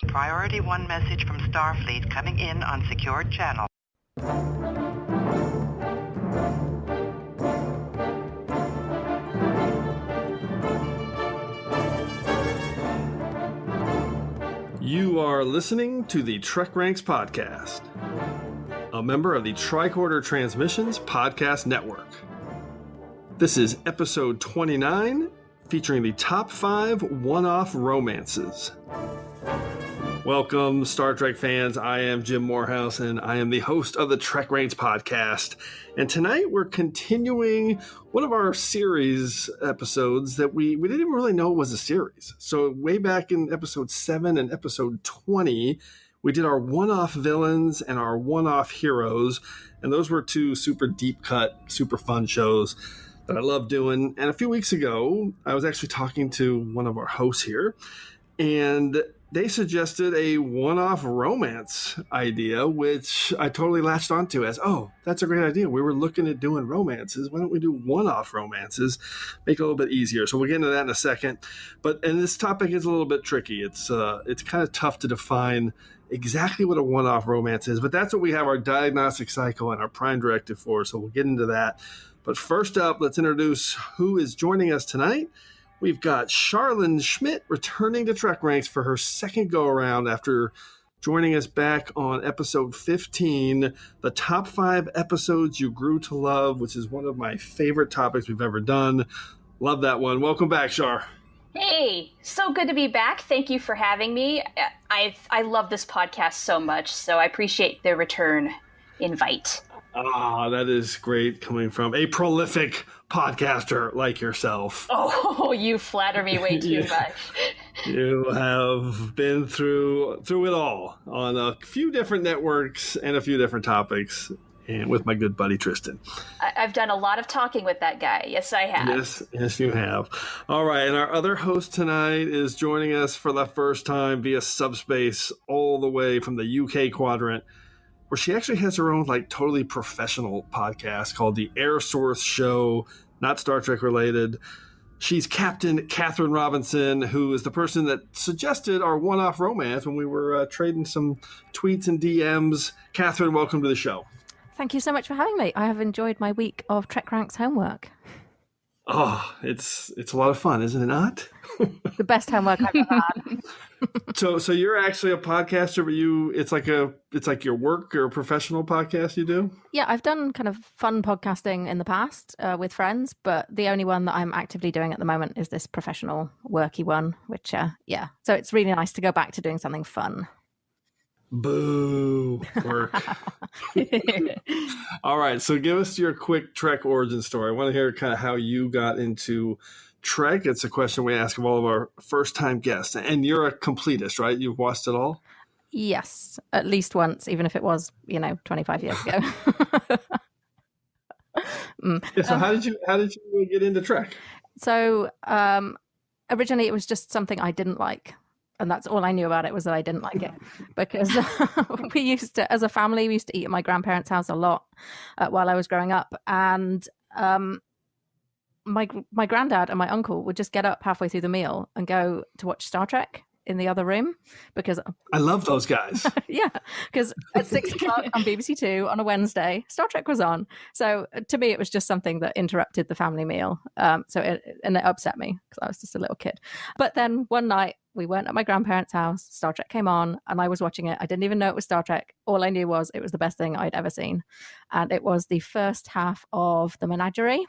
Priority 1 message from Starfleet coming in on secured channel. You are listening to the TrekRanks podcast, a member of the Tricorder Transmissions Podcast Network. This is episode 29, featuring the top 5 one-off romances. Welcome, Star Trek fans. I am Jim Moorhouse, and I am the host of the TrekRanks podcast. And tonight we're continuing one of our series episodes that we didn't even really know was a series. So way back in episode 7 and episode 20, we did our one-off villains and our one-off heroes. And those were two super deep cut, super fun shows that I love doing. And a few weeks ago, I was actually talking to one of our hosts here, and they suggested a one-off romance idea, which I totally latched onto as, oh, that's a great idea. We were looking at doing romances. Why don't we do one-off romances? Make it a little bit easier. So we'll get into that in a second. And this topic is a little bit tricky. It's kind of tough to define exactly what a one-off romance is, but that's what we have our Diagnostic Cycle and our Prime Directive for. So we'll get into that. But first up, let's introduce who is joining us tonight. We've got Charlynn Schmiedt returning to TrekRanks for her second go-around after joining us back on episode 15, the top 5 episodes you grew to love, which is one of my favorite topics we've ever done. Love that one. Welcome back, Char. Hey, so good to be back. Thank you for having me. I love this podcast so much, so I appreciate the return invite. Ah, that is great coming from a prolific podcaster like yourself. Oh, you flatter me way too much. You have been through it all on a few different networks and a few different topics, and with my good buddy Tristan. I've done a lot of talking with that guy. Yes, I have. Yes, you have. All right, and our other host tonight is joining us for the first time via subspace all the way from the UK quadrant, where she actually has her own totally professional podcast called the Air Source Show, not Star Trek related. She's Captain Katharine Robinson, who is the person that suggested our one-off romance when we were trading some tweets and DMs. Katharine, welcome to the show. Thank you so much for having me. I have enjoyed my week of TrekRanks homework. Oh, it's a lot of fun, isn't it not? The best homework I've ever had. So you're actually a podcaster, but it's like your work or a professional podcast you do? Yeah, I've done kind of fun podcasting in the past with friends, but the only one that I'm actively doing at the moment is this professional worky one, which, So it's really nice to go back to doing something fun. Boo, work. All right, so give us your quick Trek origin story. I want to hear kind of how you got into Trek. It's a question we ask of all of our first-time guests. And you're a completist, right? You've watched it all? Yes, at least once, even if it was, 25 years ago. Yeah, so how did you get into Trek? So originally it was just something I didn't like. And that's all I knew about it, was that I didn't like it, because we used to, as a family, we used to eat at my grandparents' house a lot while I was growing up. And my granddad and my uncle would just get up halfway through the meal and go to watch Star Trek in the other room, because I love those guys. Yeah, because at 6 o'clock on BBC Two on a Wednesday, Star Trek was on. So to me, it was just something that interrupted the family meal. So it upset me because I was just a little kid. But then one night we weren't at my grandparents' house. Star Trek came on and I was watching it. I didn't even know it was Star Trek. All I knew was it was the best thing I'd ever seen. And it was the first half of The Menagerie.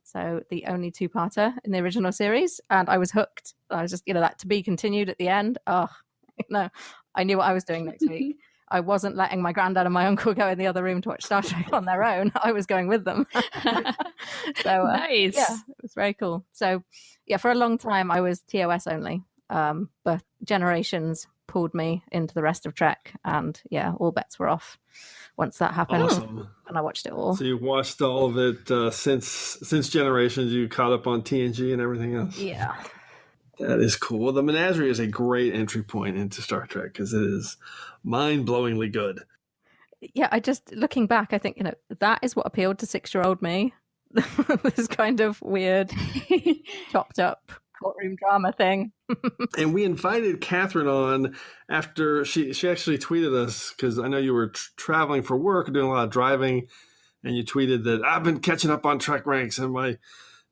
So the only 2-parter in the original series. And I was hooked. I was just, that to be continued at the end. Oh, I knew what I was doing next week. I wasn't letting my granddad and my uncle go in the other room to watch Star Trek on their own. I was going with them. So nice. Yeah, it was very cool. So yeah, for a long time I was TOS only. But Generations pulled me into the rest of Trek, and yeah, all bets were off once that happened. Awesome. And I watched it all. So you watched all of it since Generations. You caught up on TNG and everything else. Yeah. That is cool. The Menagerie is a great entry point into Star Trek because it is mind-blowingly good. Yeah, I just, looking back, I think, that is what appealed to 6-year-old me. This kind of weird, chopped up courtroom drama thing. And we invited Katharine on after she actually tweeted us, because I know you were traveling for work, doing a lot of driving, and you tweeted that I've been catching up on TrekRanks and my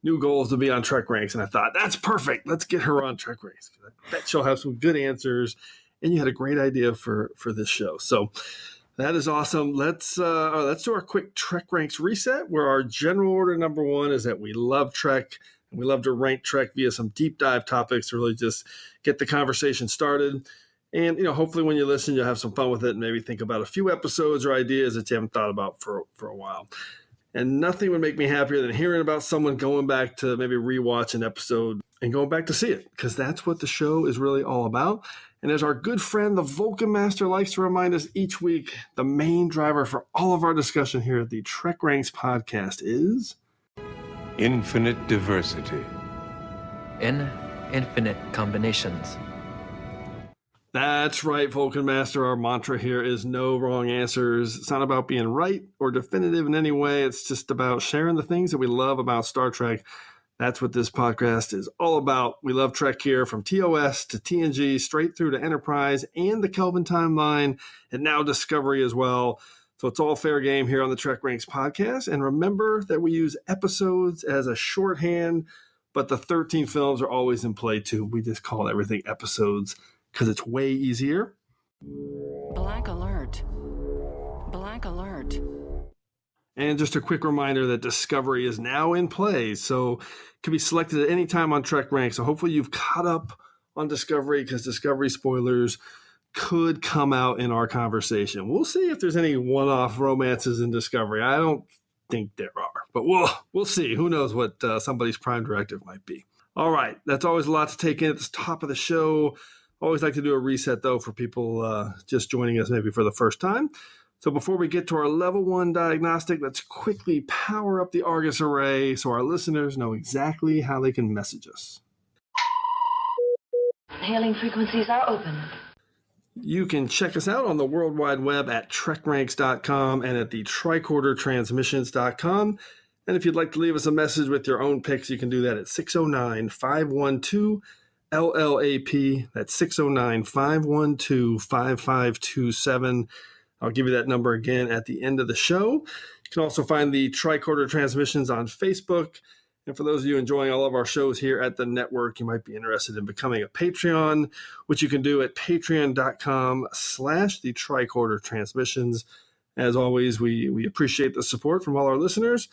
new goal is to be on TrekRanks. And I thought, that's perfect. Let's get her on TrekRanks. I bet she'll have some good answers. And you had a great idea for this show. So that is awesome. Let's do our quick TrekRanks reset, where our general order number one is that we love Trek, and we love to rank Trek via some deep dive topics to really just get the conversation started. And, hopefully when you listen, you'll have some fun with it and maybe think about a few episodes or ideas that you haven't thought about for a while. And nothing would make me happier than hearing about someone going back to maybe rewatch an episode and going back to see it, because that's what the show is really all about. And as our good friend, the Vulcan Master, likes to remind us each week, the main driver for all of our discussion here at the TrekRanks podcast is infinite diversity. In infinite combinations. That's right, Vulcan Master. Our mantra here is no wrong answers. It's not about being right or definitive in any way. It's just about sharing the things that we love about Star Trek. That's what this podcast is all about. We love Trek here, from TOS to TNG, straight through to Enterprise and the Kelvin timeline, and now Discovery as well. So it's all fair game here on the TrekRanks podcast. And remember that we use episodes as a shorthand, but the 13 films are always in play too. We just call everything episodes because it's way easier. Black alert. Black alert. And just a quick reminder that Discovery is now in play, so it can be selected at any time on TrekRanks. So hopefully you've caught up on Discovery, because Discovery spoilers could come out in our conversation. We'll see if there's any one-off romances in Discovery. I don't think there are, but we'll see. Who knows what somebody's Prime Directive might be. All right, that's always a lot to take in at the top of the show. Always like to do a reset, though, for people just joining us maybe for the first time. So before we get to our level 1 diagnostic, let's quickly power up the Argus array so our listeners know exactly how they can message us. Hailing frequencies are open. You can check us out on the World Wide Web at TrekRanks.com and at the TricorderTransmissions.com. And if you'd like to leave us a message with your own picks, you can do that at 609-512-LLAP. That's 609-512-5527. I'll give you that number again at the end of the show. You can also find the Tricorder Transmissions on Facebook. And for those of you enjoying all of our shows here at the network, you might be interested in becoming a Patreon, which you can do at patreon.com/the Tricorder Transmissions. As always, we appreciate the support from all our listeners.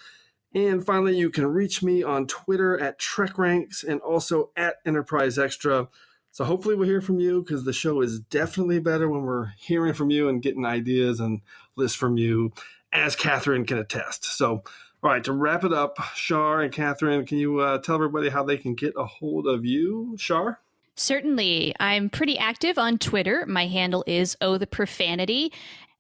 And finally, you can reach me on Twitter at TrekRanks and also at Enterprise Extra. So hopefully we'll hear from you, because the show is definitely better when we're hearing from you and getting ideas and lists from you, as Katharine can attest. So, all right, to wrap it up, Shar and Katharine, can you tell everybody how they can get a hold of you? Shar? Certainly. I'm pretty active on Twitter. My handle is @OhTheProfanity.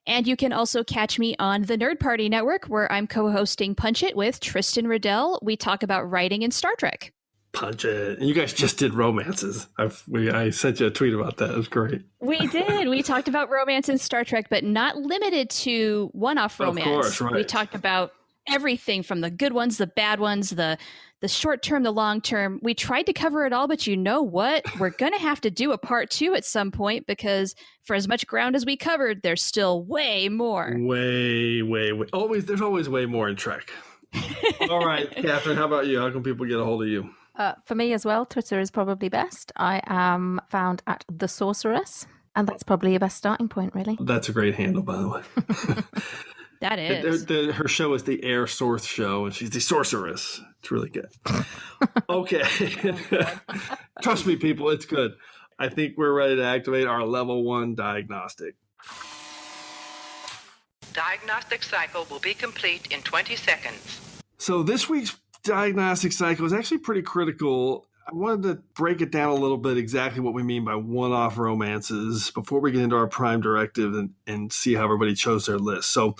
And you can also catch me on the Nerd Party Network, where I'm co-hosting Punch It with Tristan Riddell. We talk about writing in Star Trek. Punch It. And you guys just did romances. I sent you a tweet about that. It was great. We did. We talked about romance in Star Trek, but not limited to one-off romance. Of course, right. We talked about everything from the good ones, the bad ones, the short term, the long term. We tried to cover it all, but you know what? We're going to have to do a part 2 at some point, because for as much ground as we covered, there's still way more. Way. There's always way more in Trek. All right, Katharine, how about you? How can people get a hold of you? For me as well, Twitter is probably best. I am found at The Sorceress, and that's probably your best starting point, really. That's a great handle, by the way. That is. Her show is the Air Source Show, and she's the Sorceress. It's really good. Okay. Trust me, people, it's good. I think we're ready to activate our level 1 diagnostic. Diagnostic cycle will be complete in 20 seconds. So this week's diagnostic cycle is actually pretty critical. I wanted to break it down a little bit, exactly what we mean by one-off romances, before we get into our Prime Directive and see how everybody chose their list. So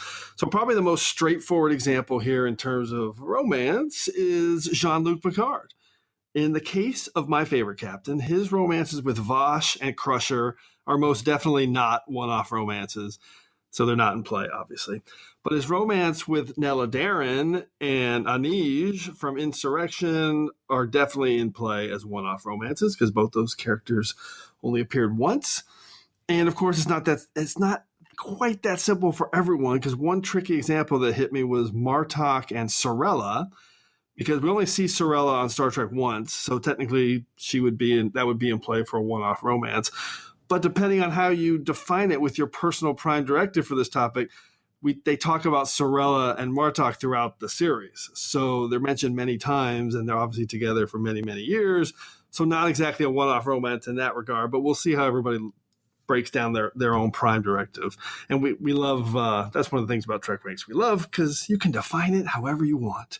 probably the most straightforward example here in terms of romance is Jean-Luc Picard. In the case of my favorite captain, his romances with Vash and Crusher are most definitely not one-off romances. So they're not in play, obviously. But his romance with Nella Daren and Anej from Insurrection are definitely in play as one-off romances because both those characters only appeared once. And of course, it's not quite that simple for everyone, because one tricky example that hit me was Martok and Sirella, because we only see Sirella on Star Trek once, so technically that would be in play for a one-off romance. But depending on how you define it with your personal Prime Directive for this topic, they talk about Sirella and Martok throughout the series. So they're mentioned many times, and they're obviously together for many, many years. So not exactly a one-off romance in that regard, but we'll see how everybody breaks down their own Prime Directive. And we love, that's one of the things about TrekRanks we love, because you can define it however you want.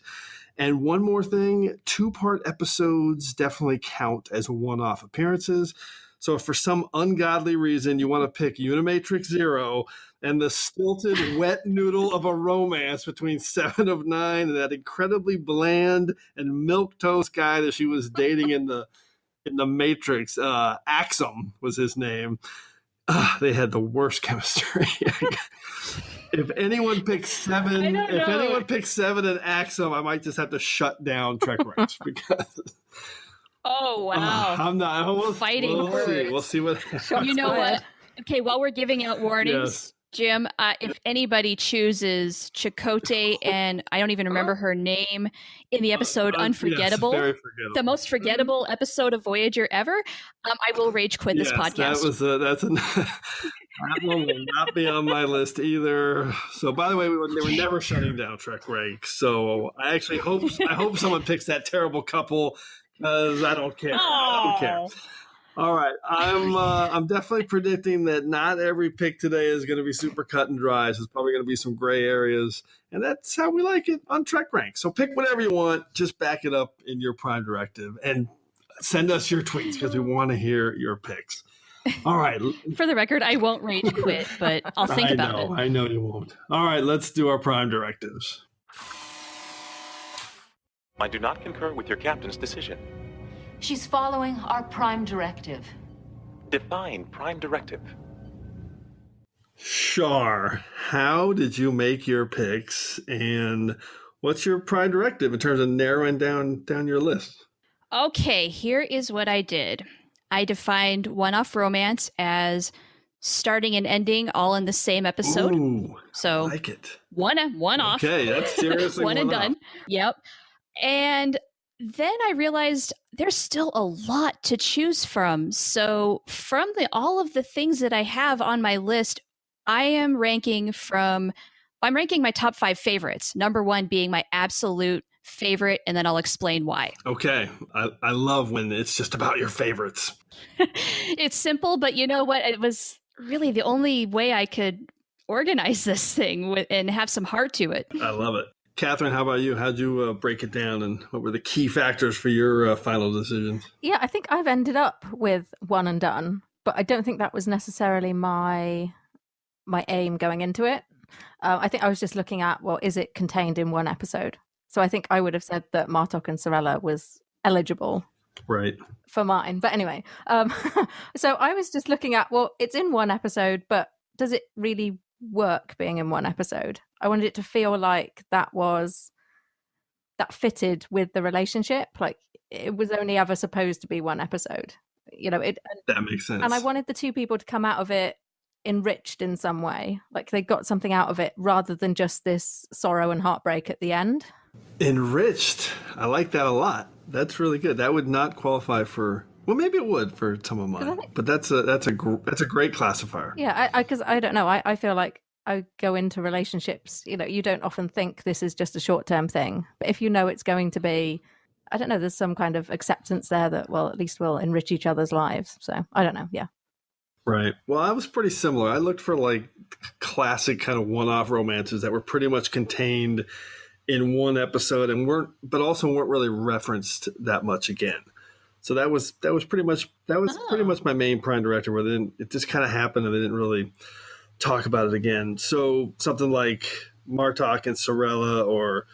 And one more thing, 2-part episodes definitely count as one-off appearances. So if for some ungodly reason you want to pick Unimatrix Zero and the stilted wet noodle of a romance between Seven of Nine and that incredibly bland and milquetoast guy that she was dating in the Matrix, Axum was his name. They had the worst chemistry. If anyone picks Seven, and Axum, I might just have to shut down TrekRanks because. Oh wow! I'm not fighting words. We'll see what. You know what? Okay, while we're giving out warnings, yes. Jim, if anybody chooses Chakotay and I don't even remember her name in the episode Unforgettable, yes, very forgettable. The most forgettable episode of Voyager ever, I will rage quit this podcast. That one will not be on my list either. So, by the way, they were never shutting down TrekRanks. So, I actually hope someone picks that terrible couple. Because I don't care. I don't care. All right. I'm definitely predicting that not every pick today is going to be super cut and dry. So there's probably going to be some gray areas. And that's how we like it on TrekRanks. So pick whatever you want. Just back it up in your Prime Directive. And send us your tweets because we want to hear your picks. All right. For the record, I won't rage quit, but I'll think about it. I know you won't. All right. Let's do our Prime Directives. I do not concur with your captain's decision. She's following our Prime Directive. Define Prime Directive. Shar, how did you make your picks, and what's your Prime Directive in terms of narrowing down your list? Okay, here is what I did. I defined one-off romance as starting and ending all in the same episode. Ooh, so I like it. One off. Okay, that's seriously one and done. Off. Yep. And then I realized there's still a lot to choose from. So from all of the things that I have on my list, I'm ranking my top 5 favorites. Number 1 being my absolute favorite, and then I'll explain why. Okay. I love when it's just about your favorites. It's simple, but you know what? It was really the only way I could organize this thing and have some heart to it. I love it. Katharine, how about you? How'd you break it down, and what were the key factors for your final decisions? Yeah, I think I've ended up with one and done, but I don't think that was necessarily my aim going into it. I think I was just looking at, well, is it contained in one episode? So I think I would have said that Martok and Sirella was eligible for mine. But anyway, so I was just looking at, well, it's in one episode, but does it really work being in one episode? I wanted it to feel like that fitted with the relationship, like it was only ever supposed to be one episode, that makes sense. And I wanted the two people to come out of it enriched in some way, like they got something out of it rather than just this sorrow and heartbreak at the end. Enriched, I like that a lot. That's really good. That would not qualify for, well, maybe it would for some of mine, but that's a great classifier. Yeah, because I don't know. I feel like I go into relationships, you don't often think this is just a short-term thing. But if you know it's going to be, I don't know, there's some kind of acceptance there that, well, at least we'll enrich each other's lives. So I don't know. Yeah. Right. Well, I was pretty similar. I looked for like classic kind of one-off romances that were pretty much contained in one episode and weren't really referenced that much again. So that was pretty much my main Prime Directive, where it just kind of happened and they didn't really talk about it again. So something like Martok and Sirella or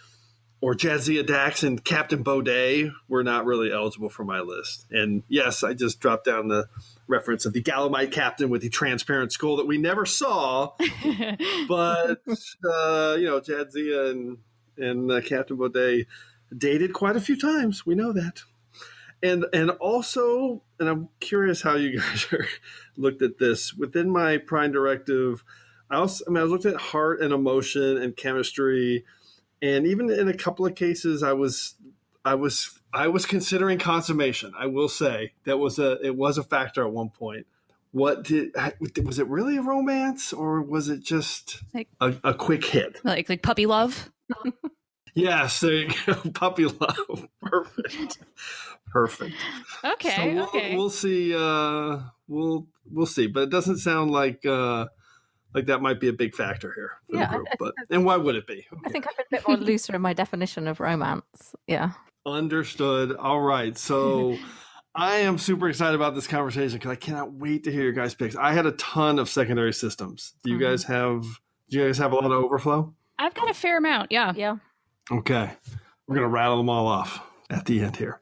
Jadzia Dax and Captain Baudet were not really eligible for my list. And yes, I just dropped down reference of the Galamite captain with the transparent skull that we never saw. But, Jadzia and Captain Baudet dated quite a few times. We know that. And also, and I'm curious how you guys looked at this. Within my Prime Directive, I was looking at heart and emotion and chemistry. And even in a couple of cases, I was considering consummation. I will say it was a factor at one point. Was it really a romance, or was it just like a quick hit? Like puppy love? Yes, there you go. Puppy love. Perfect. Okay. So we'll see. We'll see. But it doesn't sound like that might be a big factor here for the group. And why would it be? I think I've been a bit more looser in my definition of romance. Yeah. Understood. All right. So I am super excited about this conversation because I cannot wait to hear your guys' picks. I had a ton of secondary systems. Do you guys have a lot of overflow? I've got a fair amount. Yeah. Yeah. Okay. We're going to rattle them all off at the end here.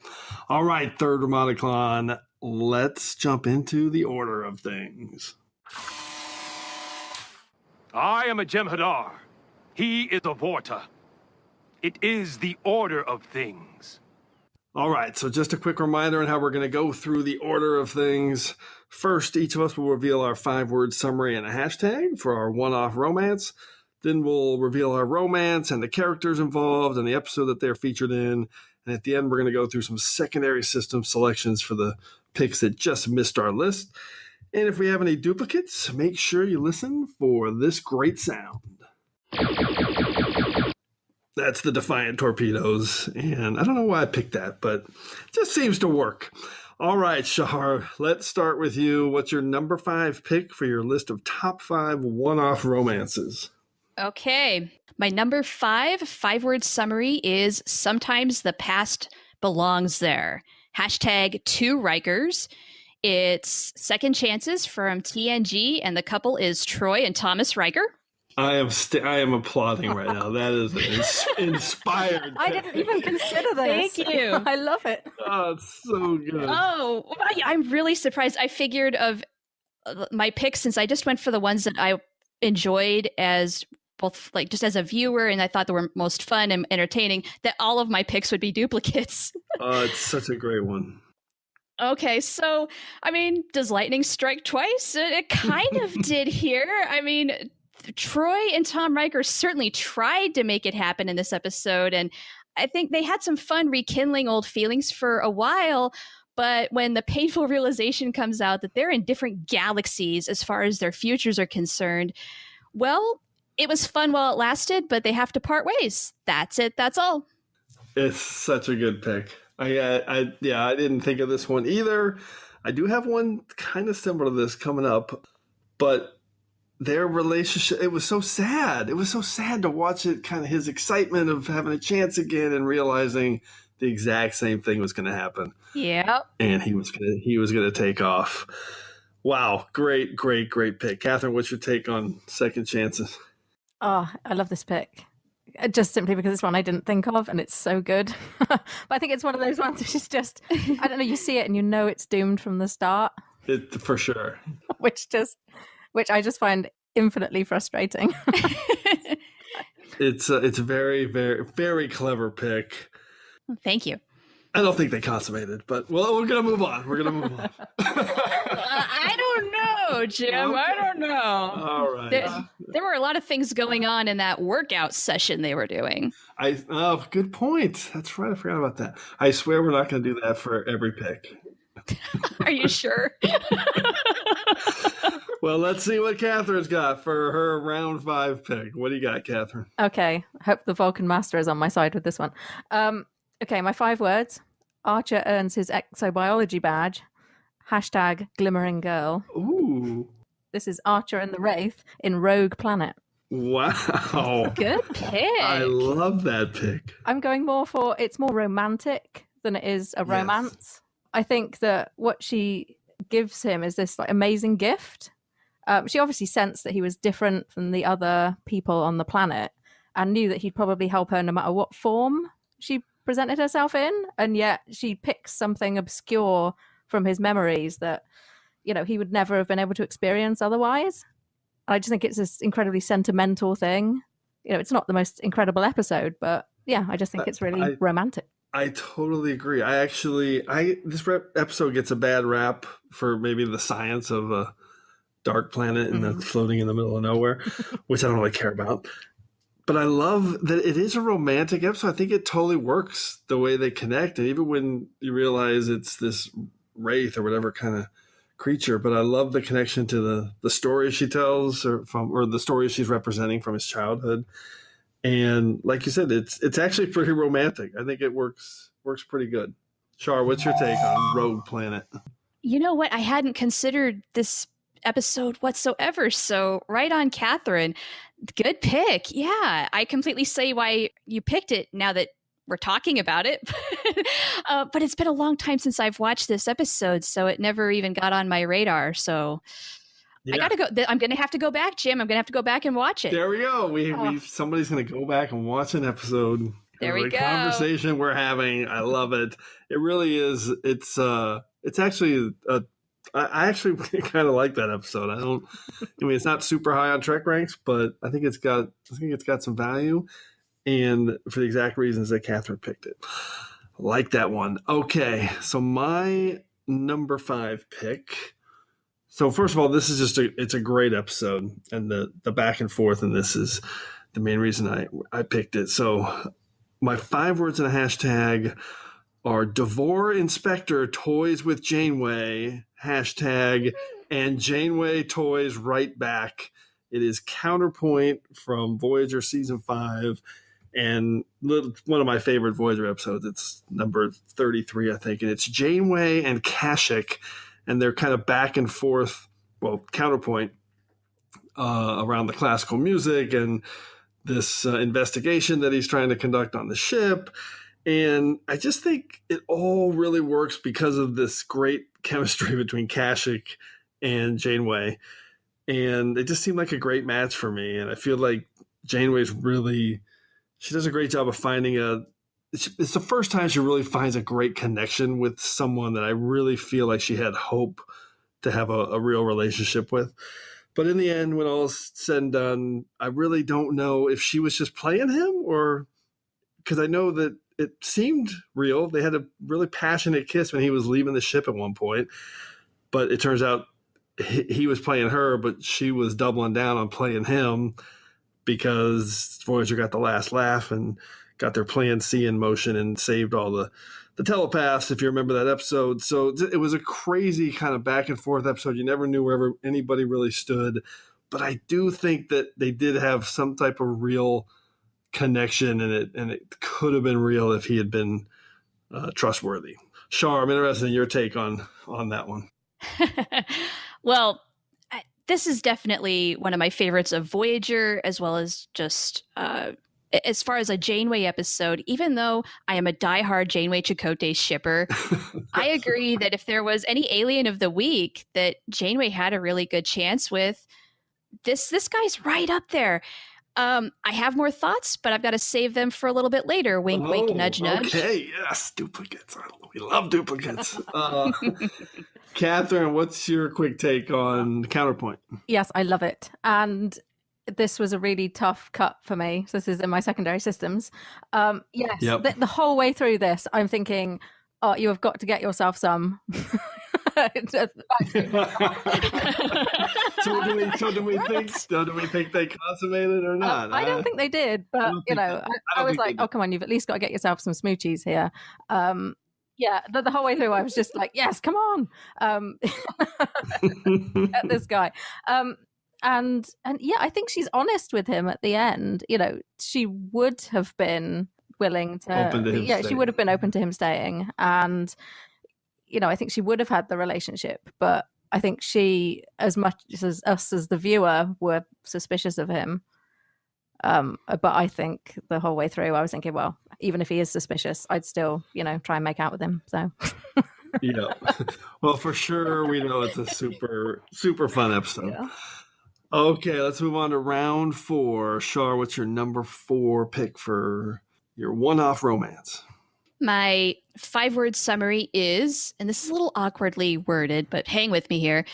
All right. Third Romaticon. Let's jump into the order of things. I am a Jem'Hadar. He is a Vorta. It is the order of things. All right, so just a quick reminder on how we're going to go through the order of things. First, each of us will reveal our 5-word summary and a hashtag for our one-off romance. Then we'll reveal our romance and the characters involved and the episode that they're featured in. And at the end, we're going to go through some secondary system selections for the picks that just missed our list. And if we have any duplicates, make sure you listen for this great sound. That's the Defiant Torpedoes. And I don't know why I picked that, but it just seems to work. All right, Shahar, let's start with you. What's your number 5 pick for your list of top 5 one-off romances? Okay. My number 5-word summary is Sometimes the Past Belongs There. Hashtag 2 Rikers. It's Second Chances from TNG, and the couple is Troy and Thomas Riker. I am applauding right now. That is inspired. I didn't even consider this. Thank you. I love it. Oh, it's so good. Oh, I'm really surprised. I figured of my picks, since I just went for the ones that I enjoyed as both like just as a viewer, and I thought they were most fun and entertaining, that all of my picks would be duplicates. Oh, it's such a great one. Okay, so, does lightning strike twice? It kind of did here. Troy and Tom Riker certainly tried to make it happen in this episode, and I think they had some fun rekindling old feelings for a while, but when the painful realization comes out that they're in different galaxies as far as their futures are concerned, well, it was fun while it lasted, but they have to part ways. That's it. That's all. It's such a good pick. I didn't think of this one either. I do have one kind of similar to this coming up, but their relationship, it was so sad. It was so sad to watch it, kind of his excitement of having a chance again and realizing the exact same thing was going to happen. Yeah. And he was going to take off. Wow. Great pick. Katharine, what's your take on Second Chances? Oh, I love this pick. Just simply because it's one I didn't think of, and it's so good. But I think it's one of those ones which is just, I don't know, you see it and you know it's doomed from the start. For sure. which I just find infinitely frustrating. It's a very, very, very clever pick. Thank you. I don't think they consummated, but we're going to move on. I don't know, Jim. Okay. I don't know. All right. There were a lot of things going on in that workout session they were doing. Good point. That's right. I forgot about that. I swear we're not going to do that for every pick. Are you sure? Well, let's see what Katharine's got for her round 5 pick. What do you got, Katharine? Okay. I hope the Vulcan Master is on my side with this one. Okay, my 5 words. Archer earns his exobiology badge. Hashtag glimmering girl. Ooh. This is Archer and the Wraith in Rogue Planet. Wow. Good pick. I love that pick. I'm going more for, it's more romantic than it is a romance. Yes. I think that what she gives him is this amazing gift. She obviously sensed that he was different from the other people on the planet and knew that he'd probably help her no matter what form she presented herself in, and yet she picks something obscure from his memories that he would never have been able to experience otherwise. I just think it's this incredibly sentimental thing. It's not the most incredible episode, but yeah, I just think it's really romantic. I totally agree. This episode gets a bad rap for maybe the science of a dark planet and the floating in the middle of nowhere, which I don't really care about. But I love that it is a romantic episode. I think it totally works the way they connect. And even when you realize it's this wraith or whatever kind of creature, but I love the connection to the stories she tells or the stories she's representing from his childhood. And like you said, it's actually pretty romantic. I think it works pretty good. Char, what's your take on Rogue Planet? You know what? I hadn't considered this episode whatsoever. So right on, Katharine. Good pick. Yeah, I completely see why you picked it now that we're talking about it. But it's been a long time since I've watched this episode, so it never even got on my radar. So yeah. I got to go. I'm going to have to go back, Jim. I'm going to have to go back and watch it. There we go. Somebody's going to go back and watch an episode. There we go. Conversation we're having. I love it. It really is. It's actually I actually kind of like that episode. It's not super high on TrekRanks, but I think it's got some value, and for the exact reasons that Katharine picked it. I like that one. Okay, so my number 5 pick. So first of all, this is it's a great episode, and the back and forth in this is the main reason I picked it. So my 5 words in a hashtag are Devore Inspector toys with Janeway, hashtag, and Janeway toys right back. It is Counterpoint from Voyager Season 5, and one of my favorite Voyager episodes. It's number 33, I think, and it's Janeway and Kashyyyk, and they're kind of back and forth, counterpoint around the classical music and this investigation that he's trying to conduct on the ship. And I just think it all really works because of this great chemistry between Kashyyyk and Janeway. And it just seemed like a great match for me. And I feel like Janeway's she does a great job of finding it's the first time she really finds a great connection with someone that I really feel like she had hope to have a real relationship with. But in the end, when all's said and done, I really don't know if she was just playing him, or because I know that it seemed real. They had a really passionate kiss when he was leaving the ship at one point, but it turns out he was playing her, but she was doubling down on playing him because Voyager got the last laugh and got their plan C in motion and saved all the telepaths, if you remember that episode. So it was a crazy kind of back and forth episode. You never knew wherever anybody really stood, but I do think that they did have some type of real connection, and it could have been real if he had been trustworthy. Char, I'm interested in your take on that one. Well, this is definitely one of my favorites of Voyager, as well as just as far as a Janeway episode. Even though I am a diehard Janeway Chakotay shipper, I agree that if there was any alien of the week that Janeway had a really good chance with, this guy's right up there. I have more thoughts, but I've got to save them for a little bit later. Wink, wink, nudge, nudge. Okay, yes, duplicates. We love duplicates. Katharine, what's your quick take on Counterpoint? Yes, I love it. And this was a really tough cut for me. So this is in my secondary systems. Yes, yep. The whole way through this, I'm thinking, oh, you have got to get yourself some. So do we think they consummated or not? I don't think they did, but I was like, oh, come on, you've at least got to get yourself some smoochies here. The whole way through I was just like, yes, come on, at this guy. And yeah, I think she's honest with him at the end. She would have been willing to she would have been open to him staying, and I think she would have had the relationship, but I think she, as much as us as the viewer, were suspicious of him. But I think the whole way through, I was thinking, well, even if he is suspicious, I'd still, try and make out with him. So, yeah. Well, for sure, we know it's a super, super fun episode. Yeah. Okay, let's move on to round 4. Char, what's your number 4 pick for your one-off romance? My 5-word summary is, and this is a little awkwardly worded, but hang with me here.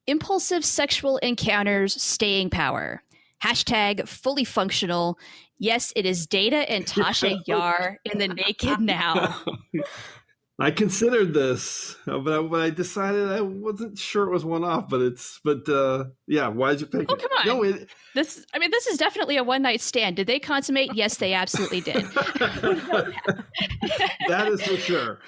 Impulsive sexual encounters, staying power. Hashtag fully functional. Yes, it is Data and Tasha Yar in the naked now. I considered this, but I decided I wasn't sure it was one-off. Yeah, why'd you pick it? Oh, come on! No, this is definitely a one-night stand. Did they consummate? Yes, they absolutely did. That is for sure.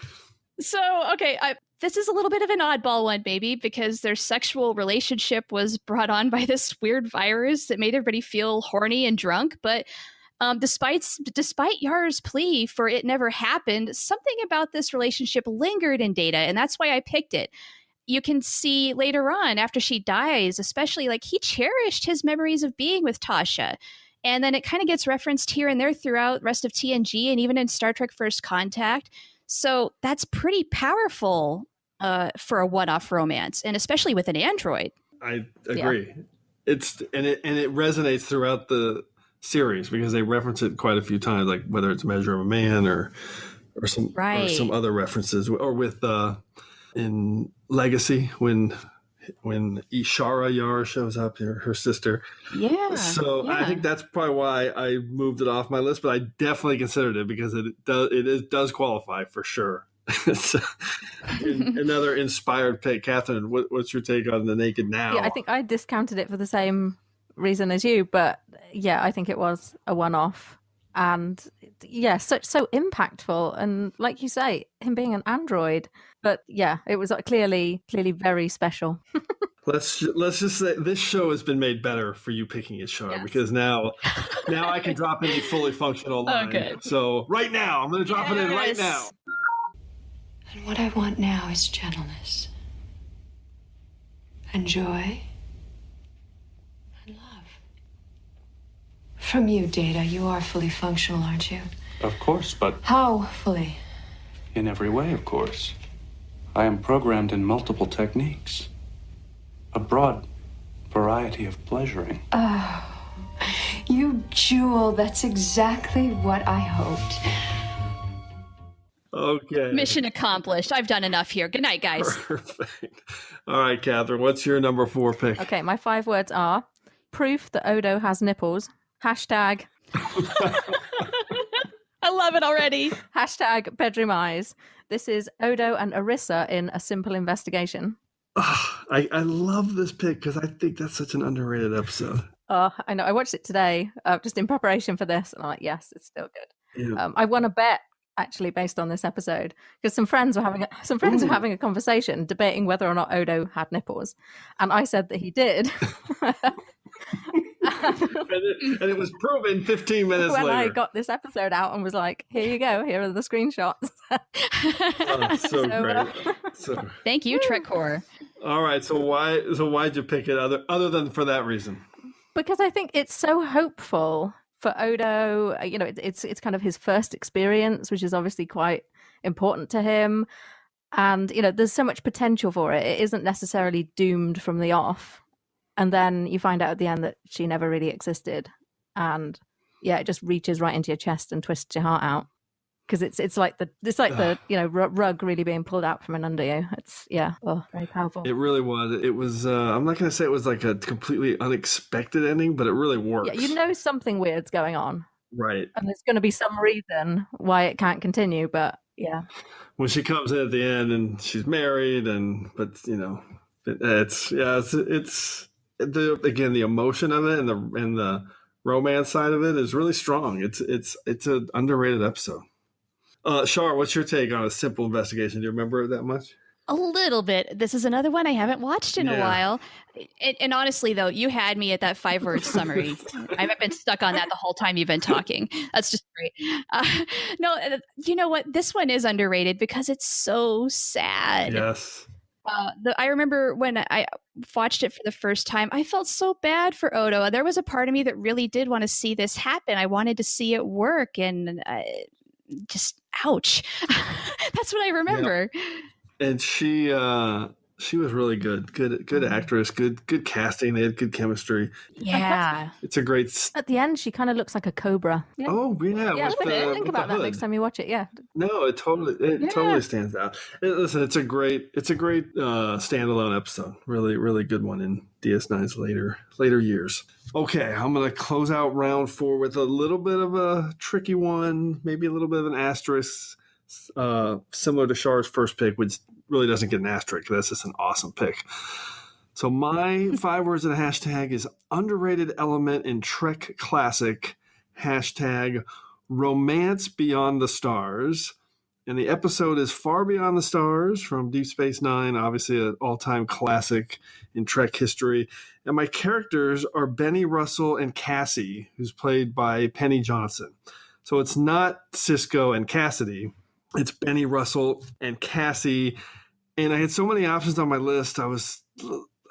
So, okay, this is a little bit of an oddball one, maybe, because their sexual relationship was brought on by this weird virus that made everybody feel horny and drunk, but. Despite Yar's plea for it never happened, something about this relationship lingered in Data, and that's why I picked it. You can see later on, after she dies, especially, like, he cherished his memories of being with Tasha. And then it kind of gets referenced here and there throughout the rest of TNG and even in Star Trek First Contact. So that's pretty powerful for a one-off romance, and especially with an android. I agree. Yeah. It resonates throughout the series because they reference it quite a few times, like whether it's Measure of a Man or some other references, or with in Legacy when Ishara Yar shows up, her sister. Yeah. So yeah. I think that's probably why I moved it off my list, but I definitely considered it because it does qualify for sure. Another inspired pick. Catherine, what's your take on the naked now? Yeah, I think I discounted it for the same reason as you, but yeah, I think it was a one-off, and yeah, so impactful, and like you say, him being an android, but yeah, it was clearly very special. Let's just say this show has been made better for you picking it, Char, because now I can drop in a fully functional line. Okay. So right now, I'm going to drop it in right now. And what I want now is gentleness and joy. From you, Data, you are fully functional, aren't you? Of course, but... How fully? In every way, of course. I am programmed in multiple techniques. A broad variety of pleasuring. Oh, you jewel. That's exactly what I hoped. Okay. Mission accomplished. I've done enough here. Good night, guys. Perfect. All right, Catherine, what's your number 4 pick? Okay, my 5 words are proof that Odo has nipples. Hashtag. I love it already. Hashtag bedroom eyes. This is Odo and Arissa in A Simple Investigation. I love this pick because I think that's such an underrated episode. I know. I watched it today just in preparation for this, and I'm like, yes, it's still good. Yeah. I won a bet actually based on this episode because some friends were having a conversation debating whether or not Odo had nipples, and I said that he did. and it was proven 15 minutes when later. I got this episode out and was like, here you go, here are the screenshots. Great. Thank you, Tricorder. All right, so why'd you pick it other than for that reason? Because I think it's so hopeful for Odo. You know, it's kind of his first experience, which is obviously quite important to him. And, you know, there's so much potential for it. It isn't necessarily doomed from the off. And then you find out at the end that she never really existed. And yeah, it just reaches right into your chest and twists your heart out. Because it's like the you know, rug really being pulled out from under you. It's very powerful. It really was. It was. I'm not going to say it was like a completely unexpected ending, but it really works. Yeah, you know something weird's going on, right? And there's going to be some reason why it can't continue. But yeah, when she comes in at the end and she's married, but you know, it's the emotion of it and the romance side of it is really strong. It's an underrated episode. Char, what's your take on A Simple Investigation? Do you remember it that much? A little bit. This is another one I haven't watched in a while. And honestly, though, you had me at that 5-word summary. I haven't been stuck on that the whole time you've been talking. That's just great. No, you know what? This one is underrated because it's so sad. Yes. I remember when I watched it for the first time, I felt so bad for Odo. There was a part of me that really did want to see this happen. I wanted to see it work, and just ouch. That's what I remember. Yeah. And she She was really good. Good actress. Good casting. They had good chemistry. Yeah. It's a great. At the end, she kind of looks like a cobra. Yeah. Oh yeah. Yeah, think about that hood. next time you watch it. Yeah. No, it totally stands out. Listen, it's a great standalone episode. Really good one in DS9's later years. Okay, I'm gonna close out round 4 with a little bit of a tricky one, maybe a little bit of an asterisk, similar to Char's first pick, which really doesn't get an asterisk. That's just an awesome pick. So my 5 words in a hashtag is underrated element in Trek Classic, hashtag romance beyond the stars. And the episode is Far Beyond the Stars from Deep Space Nine, obviously an all-time classic in Trek history. And my characters are Benny Russell and Cassie, who's played by Penny Johnson. So it's not Sisko and Cassidy. It's Benny Russell and Cassie. And I had so many options on my list. I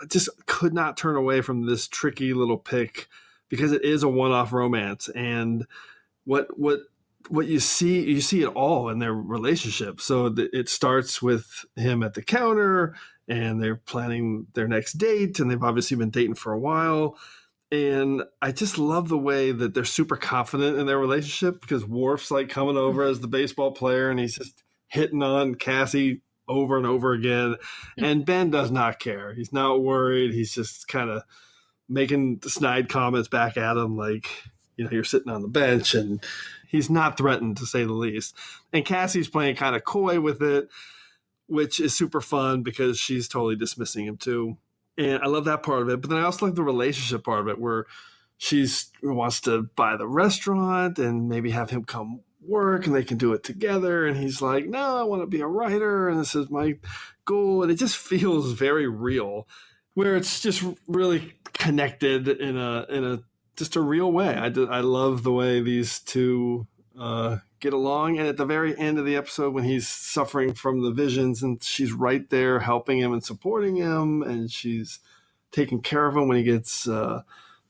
just could not turn away from this tricky little pick because it is a one-off romance. And what you see it all in their relationship. So it starts with him at the counter and they're planning their next date, and they've obviously been dating for a while. And I just love the way that they're super confident in their relationship, because Worf's like coming over as the baseball player and he's just hitting on Cassie over and over again. And Ben does not care. He's not worried. He's just kind of making snide comments back at him like, you're sitting on the bench, and he's not threatened, to say the least. And Cassie's playing kind of coy with it, which is super fun because she's totally dismissing him too. And I love that part of it. But then I also like the relationship part of it, where she wants to buy the restaurant and maybe have him come work and they can do it together. And he's like, no, I want to be a writer, and this is my goal. And it just feels very real, where it's just really connected in a just a real way. I love the way these two get along. And at the very end of the episode, when he's suffering from the visions and she's right there helping him and supporting him, and she's taking care of him when he gets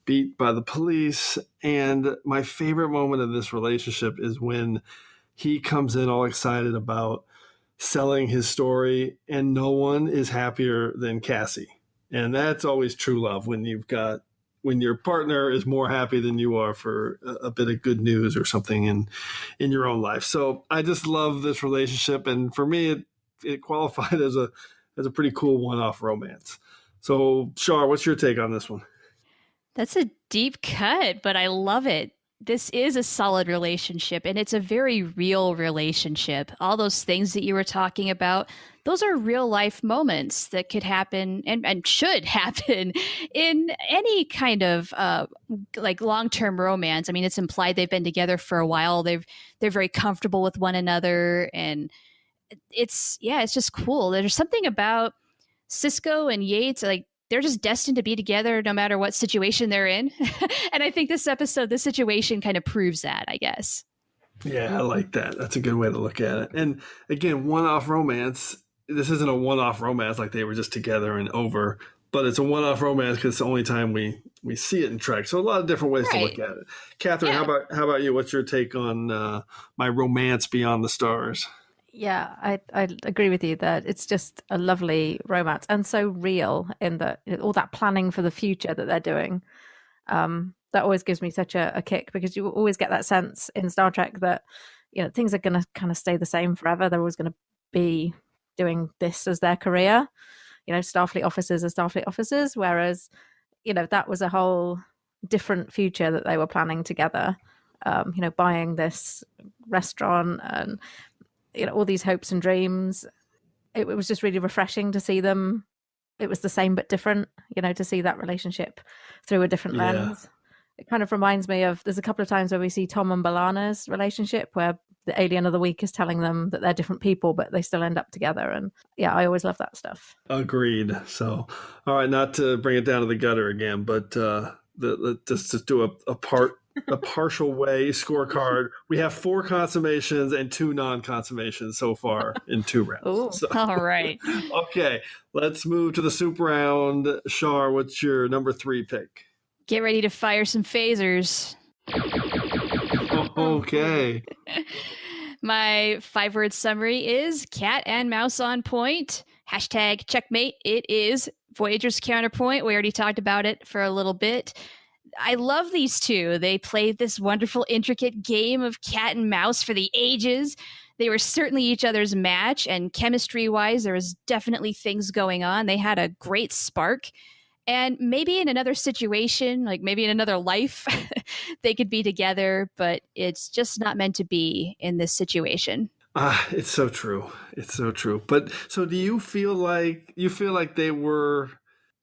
beat by the police. And my favorite moment of this relationship is when he comes in all excited about selling his story, and no one is happier than Cassie. And that's always true love, when your partner is more happy than you are for a bit of good news or something in your own life. So I just love this relationship. And for me, it qualified as a pretty cool one-off romance. So Char, what's your take on this one? That's a deep cut, but I love it. This is a solid relationship, and it's a very real relationship. All those things that you were talking about, those are real life moments that could happen and should happen in any kind of like long-term romance. I mean, it's implied they've been together for a while. They're very comfortable with one another, and it's just cool. There's something about Sisko and Yates, like, they're just destined to be together no matter what situation they're in. And I think this situation kind of proves that, I guess. Yeah, I like that. That's a good way to look at it. And again, one-off romance. This isn't a one-off romance like they were just together and over, but it's a one-off romance because it's the only time we see it in Trek. So a lot of different ways to look at it. Katharine, how about you? What's your take on my romance beyond the stars? Yeah, I agree with you that it's just a lovely romance, and so real in that all that planning for the future that they're doing. That always gives me such a kick, because you always get that sense in Star Trek that things are going to kind of stay the same forever. They're always going to be doing this as their career. Starfleet officers are Starfleet officers, whereas that was a whole different future that they were planning together. Buying this restaurant and all these hopes and dreams. It was just really refreshing to see them. It was the same but different, to see that relationship through a different lens. It kind of reminds me of, there's a couple of times where we see Tom and B'Elanna's relationship, where the alien of the week is telling them that they're different people, but they still end up together. And yeah, I always love that stuff. Agreed. So, all right, not to bring it down to the gutter again, but just do a partial way scorecard. We have 4 consummations and 2 non-consummations so far in 2 rounds. So, all right. Okay, let's move to the soup round. Char, what's your number 3 pick? Get ready to fire some phasers. Okay. My 5-word summary is cat and mouse on point. Hashtag checkmate. It is Voyager's counterpoint. We already talked about it for a little bit. I love these two. They played this wonderful, intricate game of cat and mouse for the ages. They were certainly each other's match, and chemistry-wise, there was definitely things going on. They had a great spark. And maybe in another situation, like maybe in another life, they could be together, but it's just not meant to be in this situation. It's so true. It's so true. But so do you feel like they were,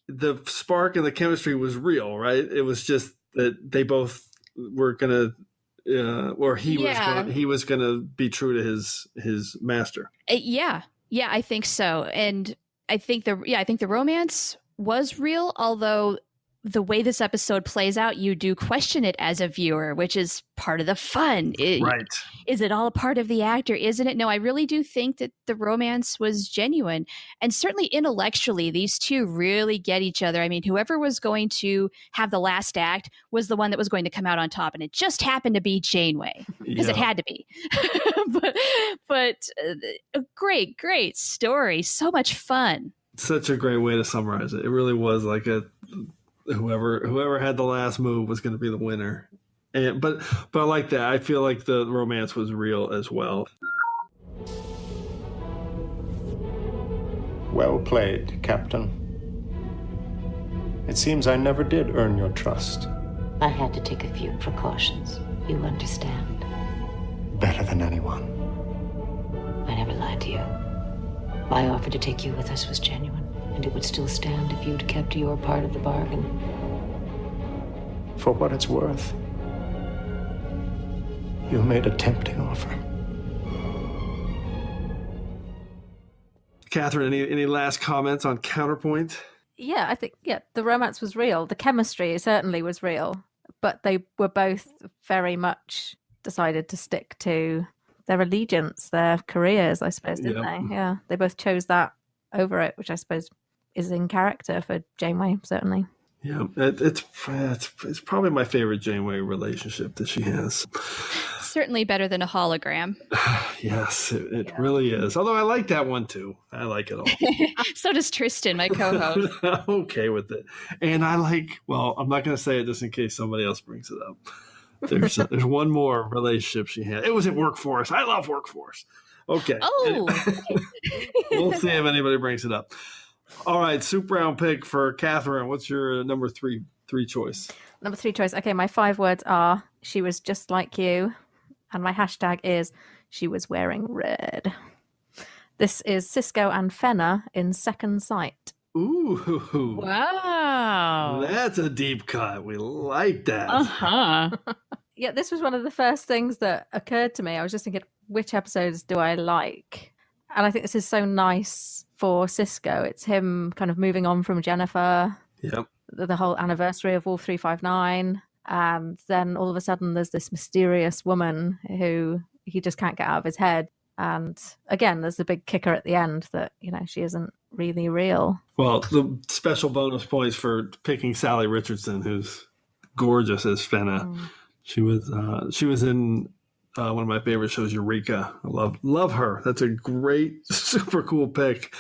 the spark and the chemistry was real, right? It was just that they both were going to, or he was going to be true to his master. Yeah, I think so. And I think the romance was real, although the way this episode plays out, you do question it as a viewer, which is part of the fun. Right. Is it all a part of the actor? Isn't it? No, I really do think that the romance was genuine. And certainly intellectually, these two really get each other. I mean, whoever was going to have the last act was the one that was going to come out on top. And it just happened to be Janeway, because it had to be. but a great story. So much fun. Such a great way to summarize it. It really was like whoever had the last move was going to be the winner. And but I like that. I feel like the romance was real as well. Well played, Captain. It seems I never did earn your trust. I had to take a few precautions. You understand? Better than anyone. I never lied to you. My offer to take you with us was genuine, and it would still stand if you'd kept your part of the bargain. For what it's worth, you made a tempting offer. Katharine, any last comments on Counterpoint? Yeah, I think, the romance was real. The chemistry certainly was real, but they were both very much decided to stick to their allegiance, their careers, I suppose, didn't they? Yeah, they both chose that over it, which I suppose is in character for Janeway, certainly. Yeah, it's probably my favorite Janeway relationship that she has. Certainly better than a hologram. Yes, it really is. Although I like that one too. I like it all. So does Tristan, my co-host. I'm okay with it. And I like, well, I'm not going to say it just in case somebody else brings it up. There's one more relationship she had. It was at Workforce. I love Workforce. Okay. Oh. We'll see if anybody brings it up. All right, soup round pick for Katharine. What's your number three choice? Number 3 choice. Okay, my 5 words are, she was just like you. And my hashtag is, she was wearing red. This is Sisko and Fenner in Second Sight. Ooh. Wow. That's a deep cut. We like that. Uh-huh. Yeah, this was one of the first things that occurred to me. I was just thinking, which episodes do I like? And I think this is so nice for Sisko. It's him kind of moving on from Jennifer. Yep. The whole anniversary of Wolf 359. And then all of a sudden there's this mysterious woman who he just can't get out of his head. And again, there's the big kicker at the end that, she isn't really real. Well, the special bonus points for picking Sally Richardson, who's gorgeous as Fenna. Mm. She was in one of my favorite shows, Eureka. I love her. That's a great, super cool pick.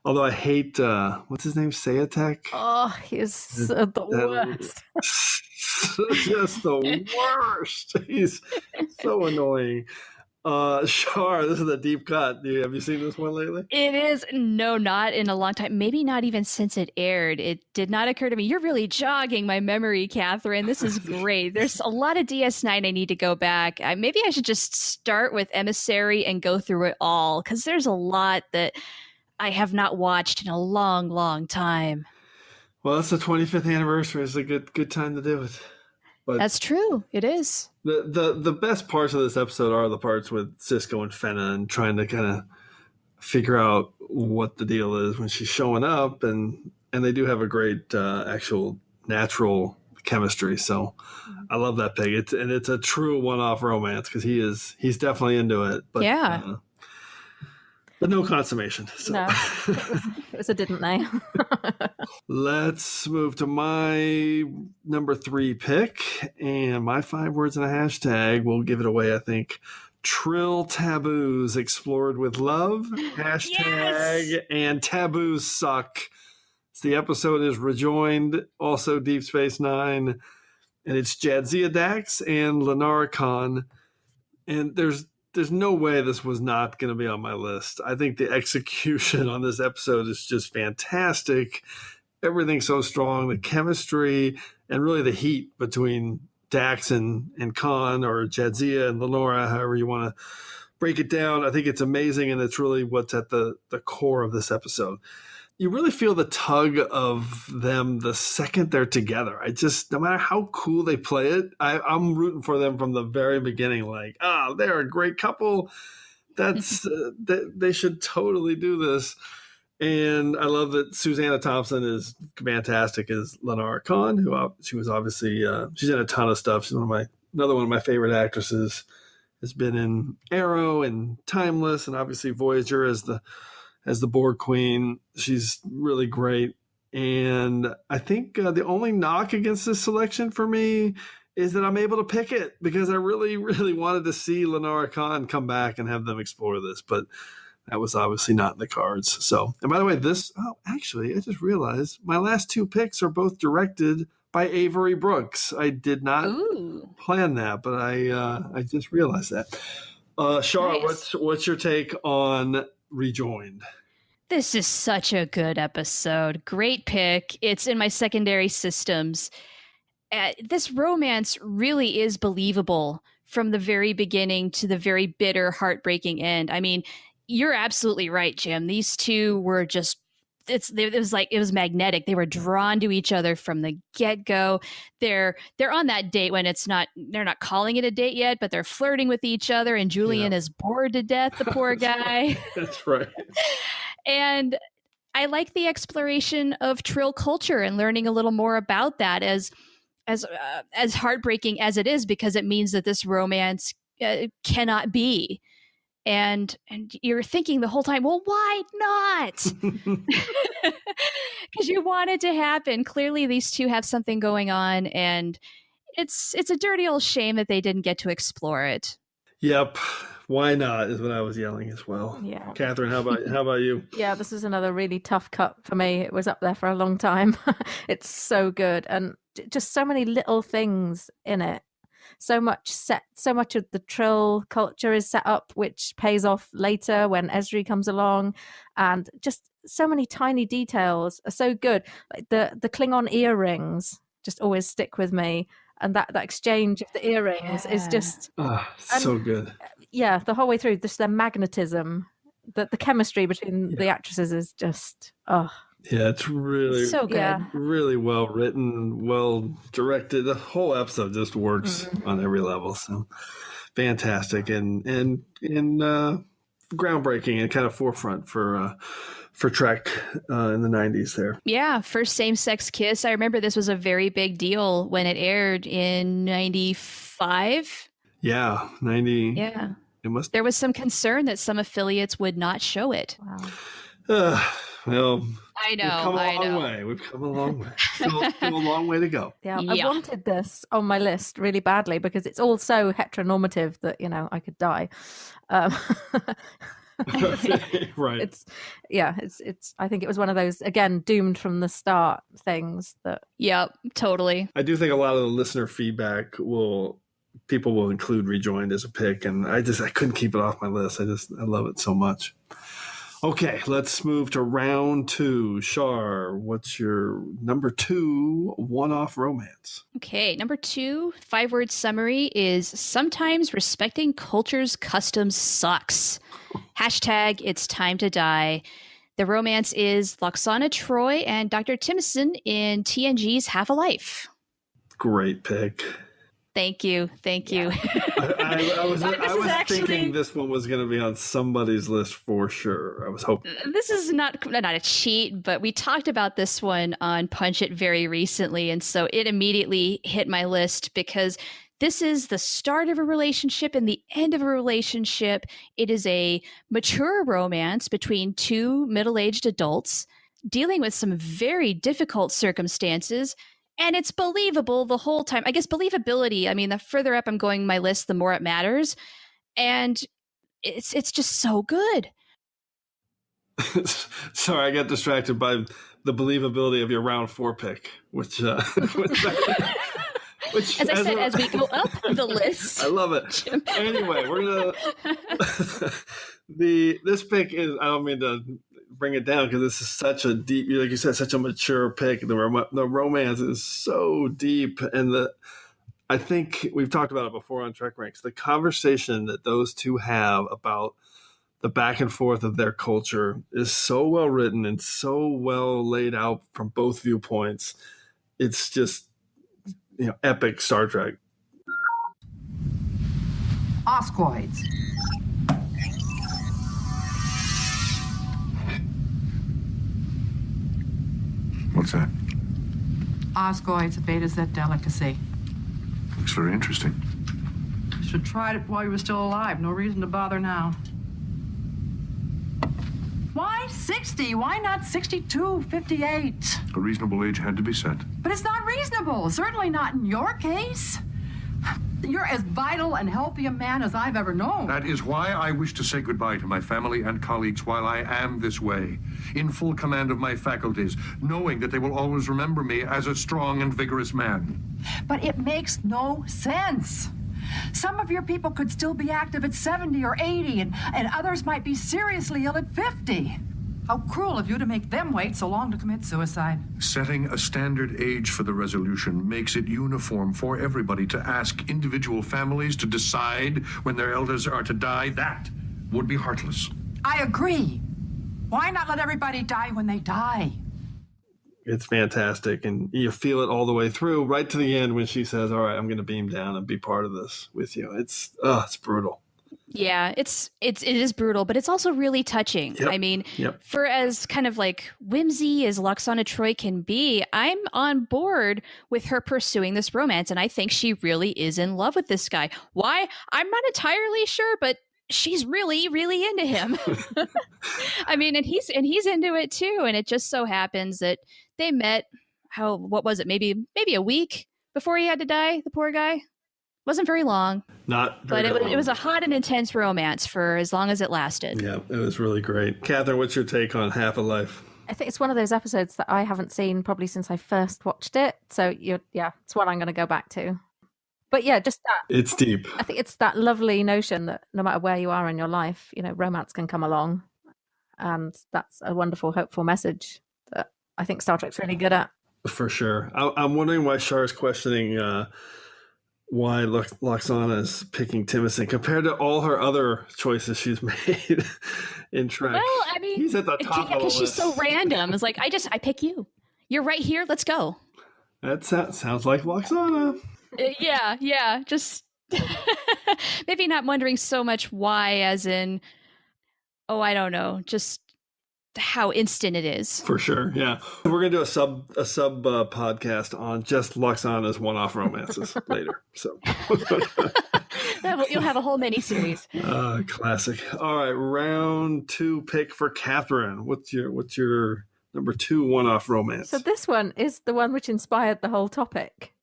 Although I hate, what's his name? Sayatek? Oh, he's the worst. Just the worst. He's so annoying. Char, this is a deep cut. Have you seen this one lately? It is. No, not in a long time. Maybe not even since it aired. It did not occur to me. You're really jogging my memory, Katharine. This is great. There's a lot of DS9 I need to go back. Maybe I should just start with Emissary and go through it all, because there's a lot that I have not watched in a long, long time. Well, it's the 25th anniversary. It's a good time to do it. But that's true. It is. The best parts of this episode are the parts with Sisko and Fenna and trying to kind of figure out what the deal is when she's showing up, and they do have a great actual natural chemistry. So I love that pick. It's a true one-off romance because he's definitely into it. But, yeah. But no consummation. So. No, it was a didn't they? Let's move to my number 3 pick, and my 5 words and a hashtag will give it away, I think. Trill taboos explored with love. Hashtag and taboos suck. So the episode is Rejoined, also Deep Space Nine, and it's Jadzia Dax and Lenara Khan. And there's no way this was not going to be on my list. I think the execution on this episode is just fantastic. Everything's so strong, the chemistry and really the heat between Dax and Khan, or Jadzia and Lenora, however you want to break it down. I think it's amazing, and it's really what's at the core of this episode. You really feel the tug of them the second they're together. No matter how cool they play it, I'm rooting for them from the very beginning. Like, they're a great couple. That's they should totally do this. And I love that Susanna Thompson is fantastic as Lenara Khan, who she was obviously she's in a ton of stuff. She's another one of my favorite actresses. Has been in Arrow and Timeless, and obviously Voyager as the Borg Queen. She's really great. And I think the only knock against this selection for me is that I'm able to pick it, because I really, really wanted to see Lenara Khan come back and have them explore this. But that was obviously not in the cards. So, and by the way, actually, I just realized my last two picks are both directed by Avery Brooks. I did not plan that, but I just realized that. Shar, Nice. what's your take on Rejoined? This is such a good episode. Great pick. It's in my secondary systems. This romance really is believable from the very beginning to the very bitter, heartbreaking end. I mean, you're absolutely right, Jim. These two were just, it was magnetic. They were drawn to each other from the get-go. They're on that date when they're not calling it a date yet, but they're flirting with each other, and Julian is bored to death, the poor guy. That's right. And I like the exploration of Trill culture and learning a little more about that as heartbreaking as it is, because it means that this romance cannot be. And you're thinking the whole time, well, why not? Because you want it to happen. Clearly, these two have something going on, and it's a dirty old shame that they didn't get to explore it. Yep. Why not is what I was yelling as well. Yeah. Katharine, how about you? Yeah, this is another really tough cut for me. It was up there for a long time. It's so good, and just so many little things in it. So much of the Trill culture is set up, which pays off later when Esri comes along, and just so many tiny details are so good. Like the Klingon earrings just always stick with me, and that exchange of the earrings is just so good. Yeah, the whole way through, just their magnetism, the chemistry between the actresses is just Yeah, it's really so good. Really well written, well directed. The whole episode just works on every level. So fantastic and groundbreaking and kind of forefront for Trek in the 90s there. Yeah, first same-sex kiss. I remember this was a very big deal when it aired in 95. Yeah, 90. Yeah. There was some concern that some affiliates would not show it. Wow. Well, I know. We've come a long way. Still a long way to go. Yeah, I wanted this on my list really badly because it's all so heteronormative that, I could die. Right. It's I think it was one of those, again, doomed from the start things that. Yep, totally. I do think a lot of the listener feedback people will include Rejoined as a pick, and I couldn't keep it off my list. I love it so much. Okay, let's move to round 2. Shar, what's your number 2 one-off romance? Okay, number 2, 5-word summary is sometimes respecting culture's customs sucks. Hashtag it's time to die. The romance is Loxana Troy and Dr. Timson in TNG's Half a Life. Great pick. Thank you. I was thinking this one was going to be on somebody's list for sure. I was hoping. This is not a cheat, but we talked about this one on Punch It very recently, and so it immediately hit my list because this is the start of a relationship and the end of a relationship. It is a mature romance between two middle-aged adults dealing with some very difficult circumstances. And it's believable the whole time. I guess believability, the further up I'm going my list, the more it matters. And it's just so good. Sorry, I got distracted by the believability of your round 4 pick, which as I said, as we go up the list. I love it. Jim. Anyway, we're gonna this pick is, I don't mean to bring it down because this is such a deep, like you said, such a mature pick. The romance is so deep, and I think we've talked about it before on TrekRanks. The conversation that those two have about the back and forth of their culture is so well written and so well laid out from both viewpoints. It's just, epic Star Trek. Oscoids. What's that? Oscoids, a Beta Z delicacy. Looks very interesting. Should tried it while you were still alive. No reason to bother now. Why 60? Why not 62, 58? A reasonable age had to be set. But it's not reasonable. Certainly not in your case. You're as vital and healthy a man as I've ever known. That is why I wish to say goodbye to my family and colleagues while I am this way, in full command of my faculties, knowing that they will always remember me as a strong and vigorous man. But it makes no sense. Some of your people could still be active at 70 or 80, and others might be seriously ill at 50. How cruel of you to make them wait so long to commit suicide. Setting a standard age for the resolution makes it uniform for everybody to ask individual families to decide when their elders are to die. That would be heartless. I agree. Why not let everybody die when they die? It's fantastic, and you feel it all the way through, right to the end when she says, all right, I'm going to beam down and be part of this with you. It's brutal. Yeah, it is brutal, but it's also really touching. Yep. I mean, for as kind of like whimsy as Lwaxana Troi can be, I'm on board with her pursuing this romance, and I think she really is in love with this guy. Why? I'm not entirely sure, but she's really, really into him. I mean, and he's into it too. And it just so happens that they met, what was it? Maybe a week before he had to die. The poor guy. Wasn't very long. But it was a hot and intense romance for as long as it lasted. Yeah, it was really great. Katharine, what's your take on Half a Life? I think it's one of those episodes that I haven't seen probably since I first watched it. So it's one I'm going to go back to. But yeah, just that. It's deep. I think it's that lovely notion that no matter where you are in your life, romance can come along. And that's a wonderful, hopeful message that I think Star Trek's really good at. For sure. I'm wondering why Char's questioning why Lwaxana is picking Timothy compared to all her other choices she's made in Trek. Well, I mean, he's at the top of the list. She's so random. It's like, I pick you. You're right here. Let's go. That sounds like Lwaxana. Yeah. Just maybe not wondering so much why, as in, I don't know, just how instant it is. For sure, yeah. We're gonna do a sub podcast on just Lwaxana's one-off romances later. So you'll have a whole mini series. Classic. All right, round 2 pick for Katharine. What's your number 2 one-off romance? So this one is the one which inspired the whole topic.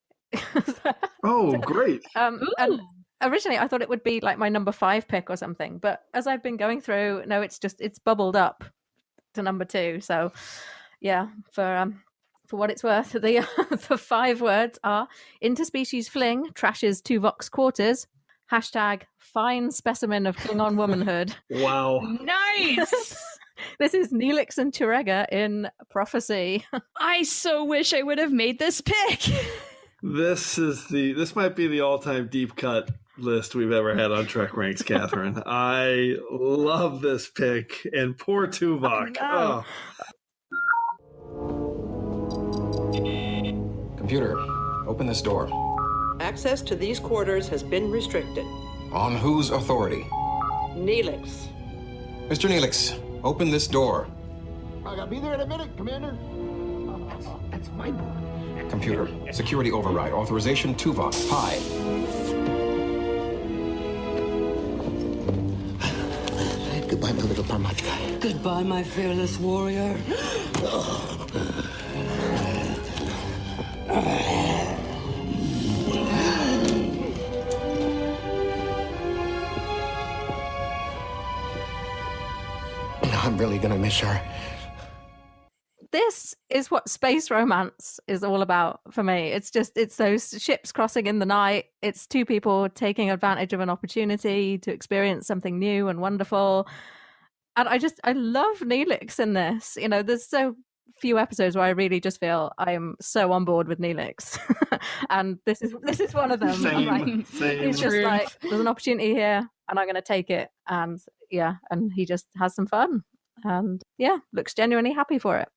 Oh, great. And originally I thought it would be like my number 5 pick or something, but as I've been going through, no, it's bubbled up to number 2. So yeah, for what it's worth, the 5 words are: interspecies fling trashes Tuvok's quarters, #fine specimen of Klingon womanhood. Wow. Nice. This is Neelix and Chirega in Prophecy. I so wish I would have made this pick. This might be the all-time deep cut list we've ever had on TrekRanks, Katharine. I love this pick, and poor Tuvok. Oh, no. Computer, open this door. Access to these quarters has been restricted. On whose authority? Neelix. Mr. Neelix, open this door. I'll be there in a minute, Commander. That's my board. Computer, security override, authorization Tuvok, high. Goodbye, my little Parmachka. Goodbye, my fearless warrior. really gonna miss her. This is what space romance is all about for me. It's those ships crossing in the night. It's two people taking advantage of an opportunity to experience something new and wonderful. And I love Neelix in this. You know, there's so few episodes where I really just feel I'm so on board with Neelix. And this is one of them. Same. He's just like, there's an opportunity here and I'm going to take it. And and he just has some fun. And looks genuinely happy for it.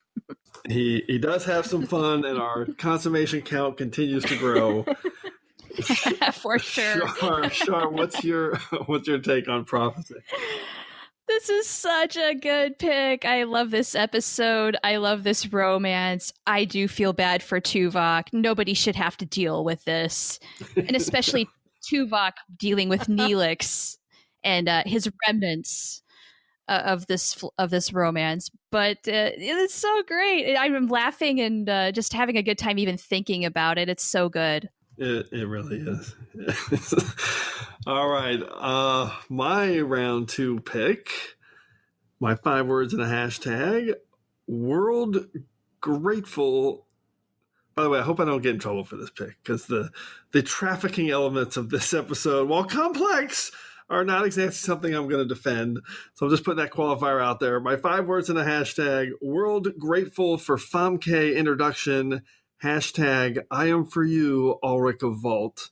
He does have some fun, and our consummation count continues to grow. For sure. Char, what's your take on Prophecy? This is such a good pick. I love this episode. I love this romance. I do feel bad for Tuvok. Nobody should have to deal with this, and especially Tuvok dealing with Neelix and his remnants of this romance. But it's so great. I'm laughing and just having a good time even thinking about it. It's so good. It really is. All right. My round 2 pick, my 5 words and a hashtag, world grateful. By the way, I hope I don't get in trouble for this pick, because the trafficking elements of this episode, while complex, are not exactly something I'm going to defend. So I'm just putting that qualifier out there. My 5 words and a hashtag, world grateful for Famke introduction, hashtag I am for you, Ulrich of Vault.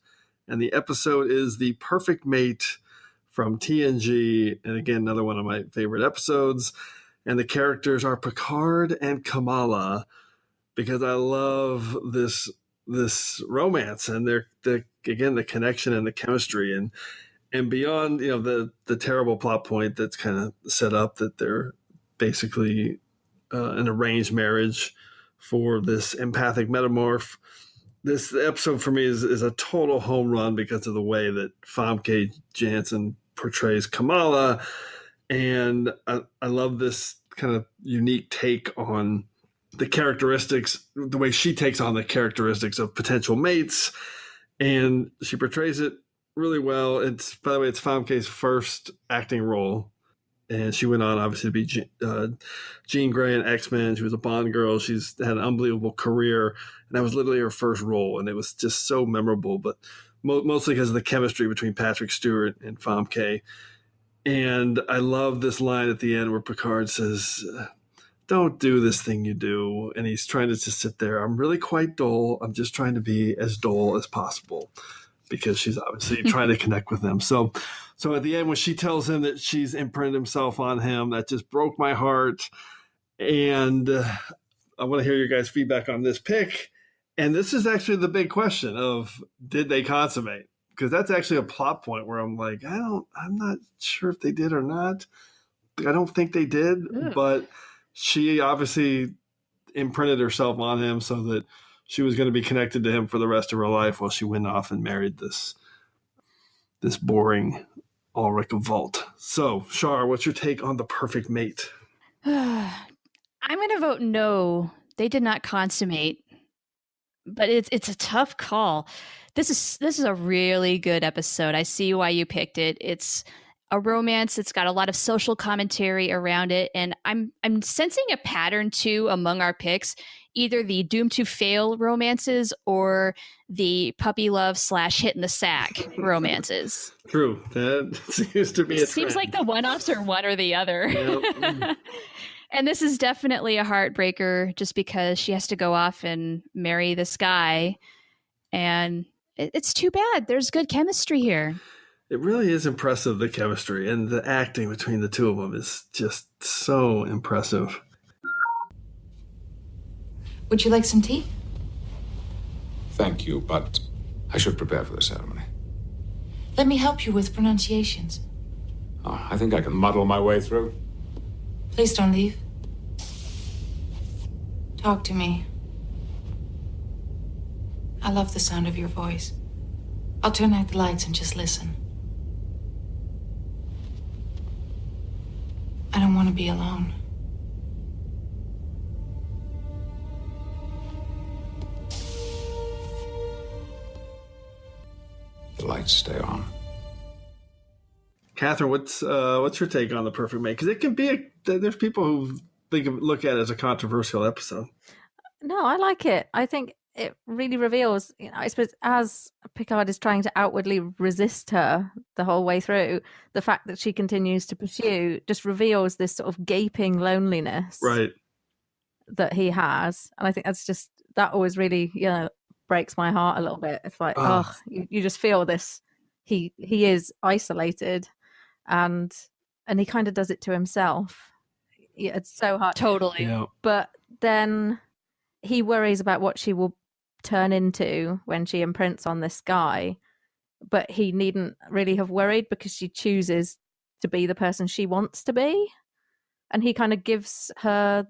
And the episode is The Perfect Mate from TNG. And again, another one of my favorite episodes. And the characters are Picard and Kamala, because I love this romance and the connection and the chemistry and beyond, the terrible plot point that's kind of set up that they're basically an arranged marriage for this empathic metamorph. This episode for me is a total home run because of the way that Famke Janssen portrays Kamala. And I love this kind of unique take on the characteristics, the way she takes on the characteristics of potential mates. And she portrays it really well. By the way, it's Famke's first acting role. And she went on, obviously, to be Jean Grey in X-Men. She was a Bond girl. She's had an unbelievable career. And that was literally her first role. And it was just so memorable, but mostly because of the chemistry between Patrick Stewart and Famke. And I love this line at the end where Picard says, don't do this thing you do. And he's trying to just sit there. I'm really quite dull. I'm just trying to be as dull as possible, because she's obviously trying to connect with him. So at the end, when she tells him that she's imprinted himself on him, that just broke my heart. And I want to hear your guys' feedback on this pick. And this is actually the big question of, did they consummate? Because that's actually a plot point where I'm like, I'm not sure if they did or not. I don't think they did, but she obviously imprinted herself on him so that she was going to be connected to him for the rest of her life, while she went off and married this boring Ulrich of Vault. So, Char, what's your take on The Perfect Mate? I'm going to vote no. They did not consummate, but it's a tough call. This is a really good episode. I see why you picked it. It's a romance. It's got a lot of social commentary around it, and I'm sensing a pattern too among our picks. Either the doomed to fail romances or the puppy love / hit in the sack romances. True. That seems to be a trend. Seems like the one-offs are one or the other. Yep. And this is definitely a heartbreaker, just because she has to go off and marry this guy. And it's too bad. There's good chemistry here. It really is impressive, the chemistry, and the acting between the two of them is just so impressive. Would you like some tea? Thank you, but I should prepare for the ceremony. Let me help you with pronunciations. Oh, I think I can muddle my way through. Please don't leave. Talk to me. I love the sound of your voice. I'll turn out the lights and just listen. I don't want to be alone. The lights stay on. Katharine, what's your take on the perfect mate? Because it can be there's people who look at it as a controversial episode. No, I like it. I think it really reveals, I suppose, as Picard is trying to outwardly resist her the whole way through, the fact that she continues to pursue just reveals this sort of gaping loneliness that he has. And I think that always really, breaks my heart a little bit. It's like, you just feel this, he is isolated and he kind of does it to himself. Yeah, it's so hard. Totally. Yeah. But then he worries about what she will turn into when she imprints on this guy. But he needn't really have worried because she chooses to be the person she wants to be. And he kind of gives her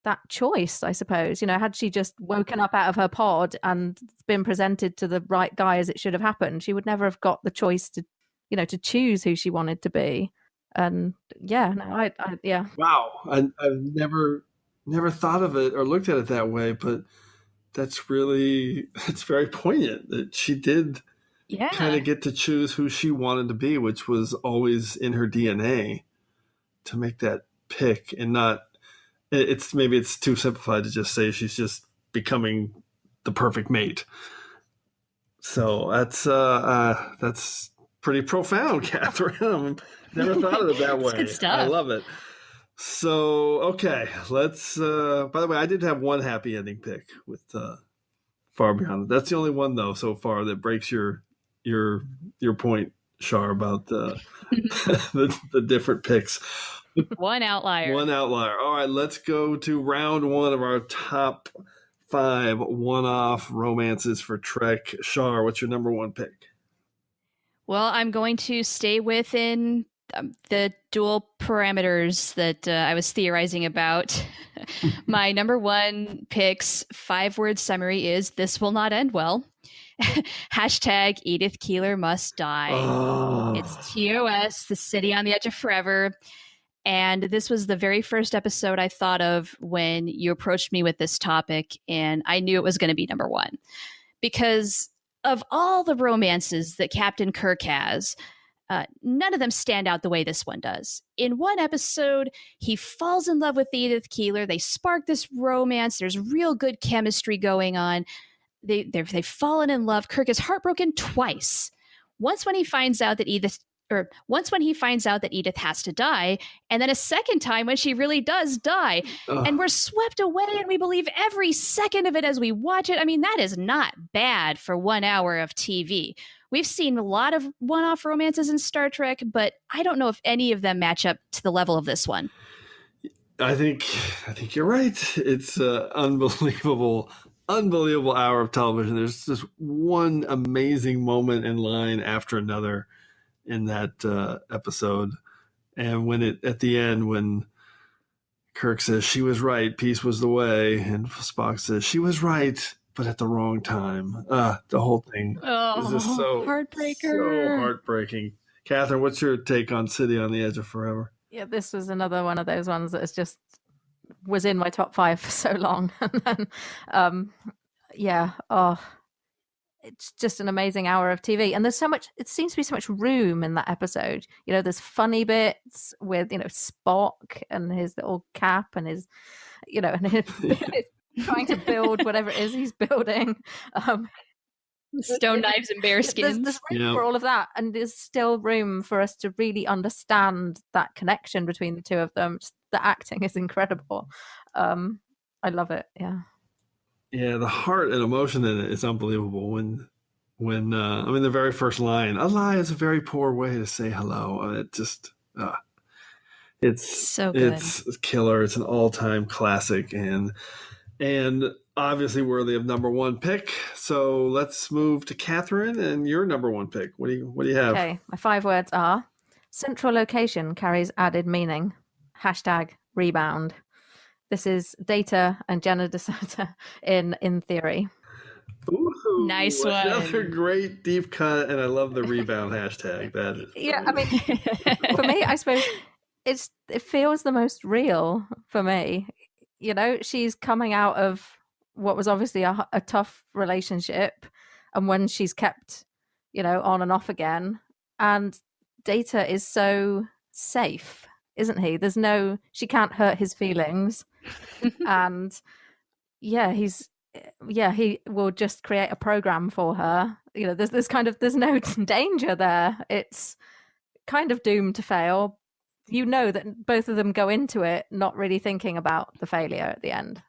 that choice, I suppose. Had she just woken up out of her pod and been presented to the right guy as it should have happened, she would never have got the choice to, to choose who she wanted to be. And I wow, I've never thought of it or looked at it that way, but it's very poignant that she did kind of get to choose who she wanted to be, which was always in her DNA to make that pick, and not maybe it's too simplified to just say she's just becoming the perfect mate. So that's pretty profound, Katharine. Never thought of it that way. Good stuff. I love it. So, okay, let's by the way, I did have one happy ending pick with Far Beyond. That's the only one though so far that breaks your point, Char, about the different picks. One outlier. All right, let's go to round one of our top 5 one-off romances for Trek. Char, what's your number 1 pick? Well, I'm going to stay within the dual parameters that I was theorizing about. My number 1 pick's 5-word summary is "This will not end well." Hashtag Edith Keeler must die. Oh. It's TOS, the city on the edge of forever. And this was the very first episode I thought of when you approached me with this topic, and I knew it was going to be number 1. Because of all the romances that Captain Kirk has, none of them stand out the way this one does. In one episode, he falls in love with Edith Keeler. They spark this romance. There's real good chemistry going on. They've fallen in love. Kirk is heartbroken twice. Once when he finds out that Edith has to die, and then a second time when she really does die. And we're swept away and we believe every second of it as we watch it. I mean, that is not bad for 1 hour of TV. We've seen a lot of one-off romances in Star Trek, but I don't know if any of them match up to the level of this one. I think you're right. It's an unbelievable hour of television. There's just one amazing moment in line after another in that episode. And at the end, when Kirk says she was right, peace was the way, and Spock says she was right, but at the wrong time. The whole thing is just so heartbreaking. Katharine, what's your take on City on the Edge of Forever? Yeah, this was another one of those ones that was in my top 5 for so long. And then, it's just an amazing hour of TV. And there's so much, it seems to be so much room in that episode. There's funny bits with, Spock and his little cap and his, and his trying to build whatever it is he's building. Stone knives and bear skins. There's room for all of that. And there's still room for us to really understand that connection between the two of them. Just the acting is incredible. I love it. Yeah. Yeah, the heart and emotion in it is unbelievable. When the very first line, "A lie is a very poor way to say hello." It just, it's so good. It's killer. It's an all-time classic, and obviously worthy of number 1 pick. So let's move to Katharine and your number 1 pick. What do you have? Okay, my 5 words are: central location carries added meaning. #rebound. This is Data and Jenna DeSoto in theory. Ooh, nice one. Another great deep cut, and I love the rebound hashtag. That is, yeah. I mean, for me, I suppose it feels the most real for me. She's coming out of what was obviously a tough relationship, and when she's kept, on and off again, and Data is so safe, isn't he? She can't hurt his feelings. And he will just create a program for her. There's no danger there. It's kind of doomed to fail. You know that both of them go into it not really thinking about the failure at the end.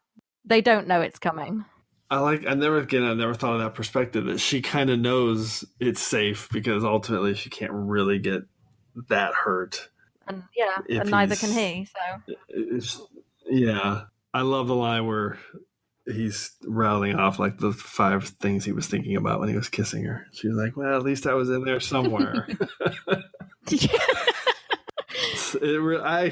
They don't know it's coming. I never thought of that perspective, that she kind of knows it's safe because ultimately she can't really get that hurt. And neither can he. So I love the line where he's rattling off like the 5 things he was thinking about when he was kissing her. She's like, well, at least I was in there somewhere. I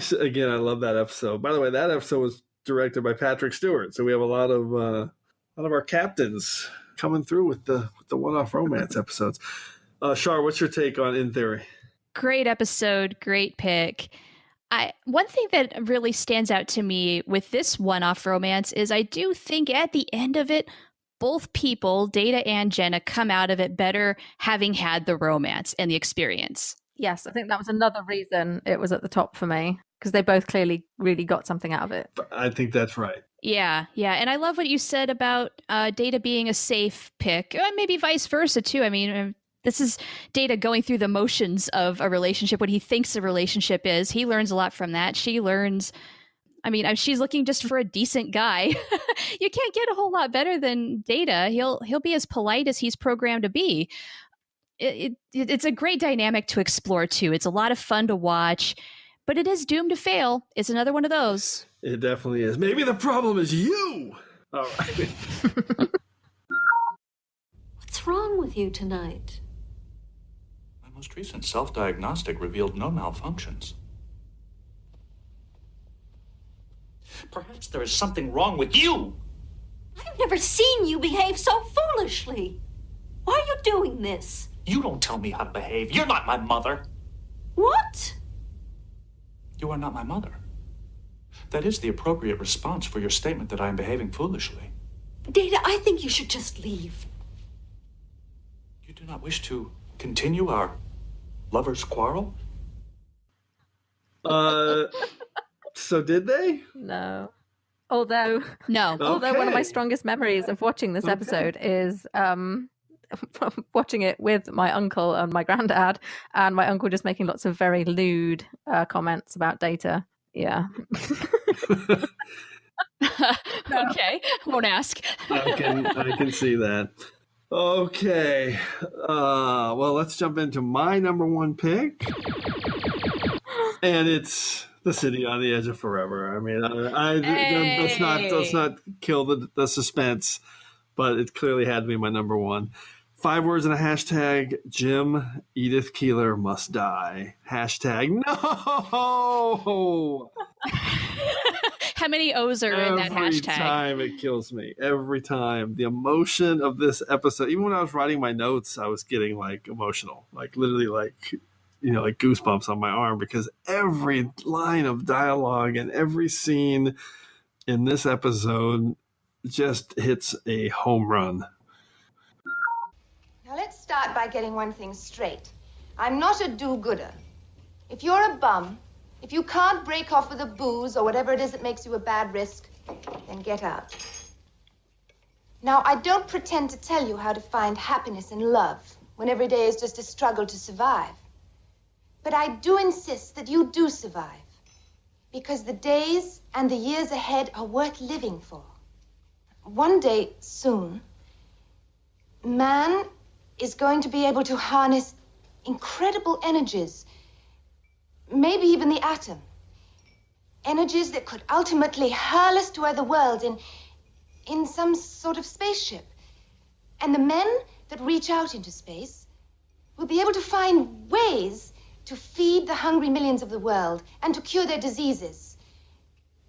love that episode. By the way, that episode was directed by Patrick Stewart, so we have a lot of our captains coming through with the one-off romance episodes. Char, what's your take on In Theory? Great episode, great pick. One thing that really stands out to me with this one-off romance is I do think at the end of it, both people, Data and Jenna, come out of it better having had the romance and the experience. Yes, I think that was another reason it was at the top for me, because they both clearly really got something out of it. I think that's right. Yeah. And I love what you said about Data being a safe pick. Maybe vice versa, too. I mean, this is Data going through the motions of a relationship, what he thinks a relationship is. He learns a lot from that. She learns, she's looking just for a decent guy. You can't get a whole lot better than Data. He'll be as polite as he's programmed to be. It's a great dynamic to explore, too. It's a lot of fun to watch, but it is doomed to fail. It's another one of those. It definitely is. Maybe the problem is you. All right. What's wrong with you tonight? My most recent self-diagnostic revealed no malfunctions. Perhaps there is something wrong with you. I've never seen you behave so foolishly. Why are you doing this? You don't tell me how to behave. You're not my mother. What? You are not my mother. That is the appropriate response for your statement that I am behaving foolishly. Data, I think you should just leave. You do not wish to continue our lovers' quarrel? So did they? No. Although Okay. One of my strongest memories of watching this episode is watching it with my uncle and my granddad, and my uncle just making lots of very lewd comments about Data. Yeah. Okay, won't ask. I can see that. Okay. Well, let's jump into my number 1 pick. And it's The City on the Edge of Forever. I mean, let's not kill the suspense, but it clearly had to be my number 1. 5 words and a hashtag. Jim, Edith Keeler must die. Hashtag no. How many O's are in that hashtag? Every time it kills me. Every time. The emotion of this episode. Even when I was writing my notes, I was getting emotional. Literally like goosebumps on my arm, because every line of dialogue and every scene in this episode just hits a home run. Now let's start by getting one thing straight. I'm not a do-gooder. If you're a bum, if you can't break off with a booze or whatever it is that makes you a bad risk, then get out. Now, I don't pretend to tell you how to find happiness in love when every day is just a struggle to survive. But I do insist that you do survive, because the days and the years ahead are worth living for. One day soon, man is going to be able to harness incredible energies, maybe even the atom. Energies that could ultimately hurl us to other worlds in some sort of spaceship. And the men that reach out into space will be able to find ways to feed the hungry millions of the world and to cure their diseases.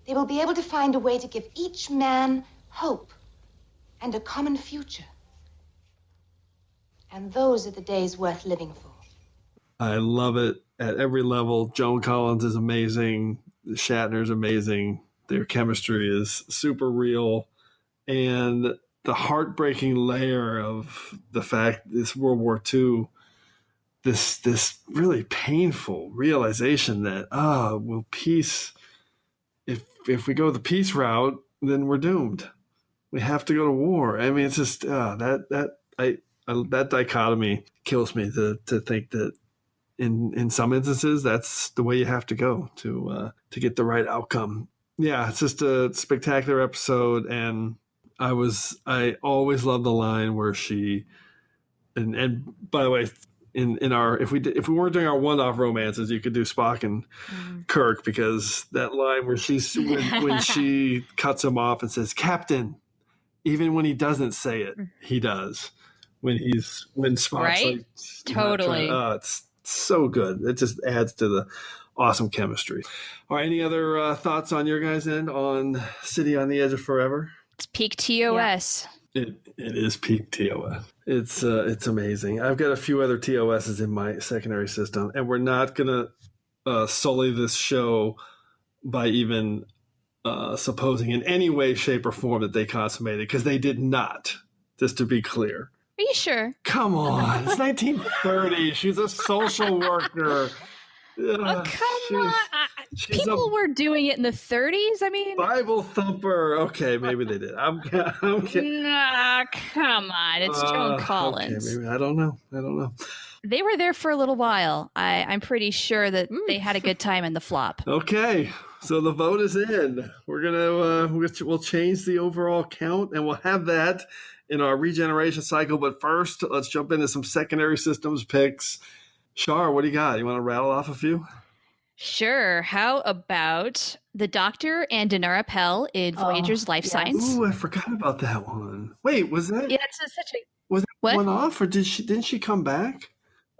They will be able to find a way to give each man hope and a common future. And those are the days worth living for. I love it at every level. Joan Collins is amazing. Shatner's amazing. Their chemistry is super real. And the heartbreaking layer of the fact it's World War II, this really painful realization that well, peace. If we go the peace route, then we're doomed. We have to go to war. I mean, it's just that dichotomy kills me to think that in some instances that's the way you have to go to get the right outcome. Yeah, it's just a spectacular episode, and I always love the line where she and by the way, in our if we weren't doing our one-off romances, you could do Spock and Kirk, because that line where when she cuts him off and says, "Captain," even when he doesn't say it, he does. When Spock's right? like, totally. It's so good. It just adds to the awesome chemistry. All right, any other thoughts on your guys' end on City on the Edge of Forever? It's peak TOS. Yeah. It is peak TOS. It's amazing. I've got a few other TOSs in my secondary system, and we're not gonna sully this show by even supposing in any way, shape, or form that they consummated, because they did not. Just to be clear. Are you sure? Come on, it's 1930. She's a social worker. Come on. People were doing it in the 30s. I mean, Bible thumper. Okay, maybe they did. I'm kidding. Nah, come on. It's Joan Collins. Okay, maybe I don't know. They were there for a little while. I'm pretty sure that they had a good time in the flop. Okay, so the vote is in. We're gonna we'll change the overall count, and we'll have that in our regeneration cycle. But first, let's jump into some secondary systems picks. Char, what do you got? You want to rattle off a few? Sure. How about the Doctor and Dinara Pell in Voyager's Life Science? Ooh, I forgot about that one. Wait, was that? Yeah, it's such a. Was that one off, or didn't she come back?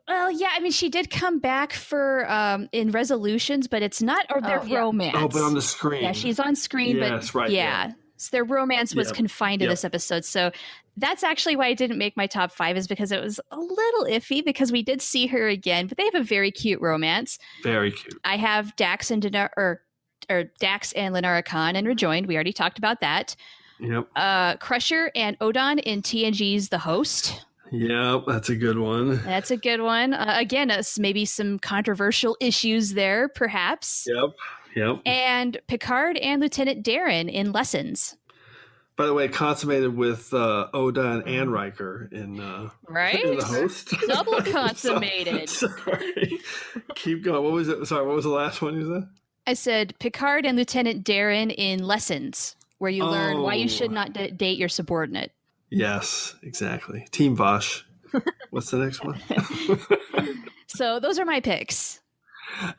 Well, yeah, I mean, she did come back for in Resolutions, but it's not their romance. Oh, but on the screen. Yeah, she's on screen, but right, yeah. So their romance was confined to this episode. So that's actually why I didn't make my top 5, is because it was a little iffy, because we did see her again, but they have a very cute romance. Very cute. I have Dax and Dax and Lenara Khan and Rejoined. We already talked about that. Yep. Crusher and Odon in TNG's The Host. Yep, that's a good one. That's a good one. Again, maybe some controversial issues there, perhaps. Yep. And Picard and Lieutenant Daren in Lessons. By the way, consummated with Odon and Riker in right? in The Host. Double consummated. Sorry. Keep going. What was it? Sorry, what was the last one you said? I said Picard and Lieutenant Daren in Lessons, where you learn why you should not date your subordinate. Yes, exactly. Team Vash. What's the next one? So those are my picks.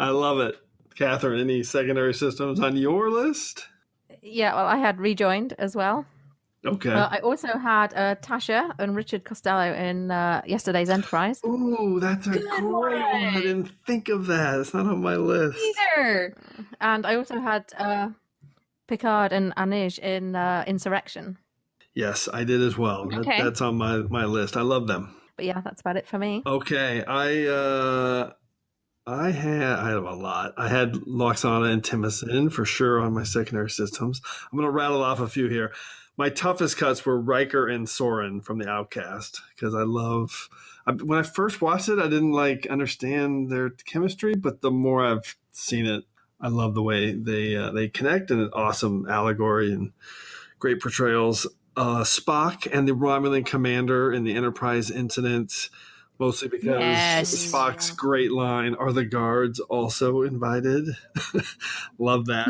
I love it. Katharine, any secondary systems on your list? Yeah, well, I had Rejoined as well. Okay. I also had Tasha and Richard Costello in Yesterday's Enterprise. Ooh, that's a great one. I didn't think of that. It's not on my list. Either. And I also had Picard and Anij in Insurrection. Yes, I did as well. Okay. That's on my list. I love them. But yeah, that's about it for me. Okay, I have a lot. I had Loxana and Timothin for sure on my secondary systems. I'm going to rattle off a few here. My toughest cuts were Riker and Soren from The Outcast, because when I first watched it, I didn't understand their chemistry, but the more I've seen it, I love the way they connect, and an awesome allegory and great portrayals. Spock and the Romulan commander in the Enterprise incident, mostly because Spock's great line, "Are the guards also invited?" Love that.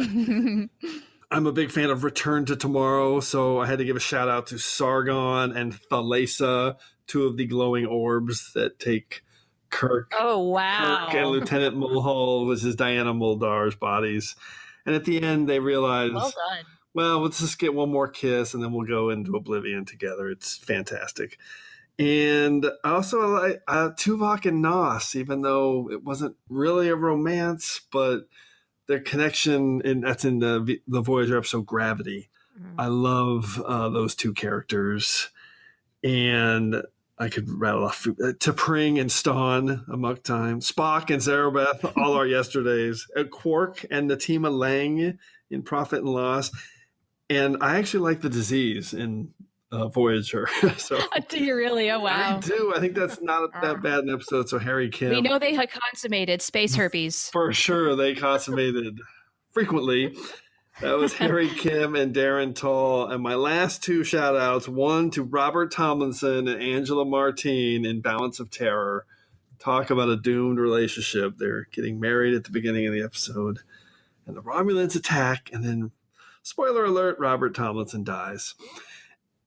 I'm a big fan of Return to Tomorrow, so I had to give a shout out to Sargon and Thalassa, two of the glowing orbs that take Kirk. Oh, wow. Kirk and Lieutenant Mulhall, which is Diana Muldaur's bodies. And at the end, they realize, well done. Well, let's just get one more kiss, and then we'll go into oblivion together. It's fantastic. And I also like Tuvok and Nos, even though it wasn't really a romance, but their connection, and that's in the Voyager episode Gravity. I love those two characters. And I could rattle off T'Pring and Ston, Amok Time, Spock and Zarabeth, all our yesterdays, Quark and Natima Lang in Profit and Loss. And I actually like the disease in Voyager. So do you really? Oh, wow. I do. I think that's not that bad an episode. So Harry Kim. We know they had consummated space herpes. For sure, they consummated frequently. That was Harry Kim and Daren Tall. And my last two shout outs, one to Robert Tomlinson and Angela Martine in Balance of Terror. Talk about a doomed relationship. They're getting married at the beginning of the episode. And the Romulans attack. And then, spoiler alert, Robert Tomlinson dies.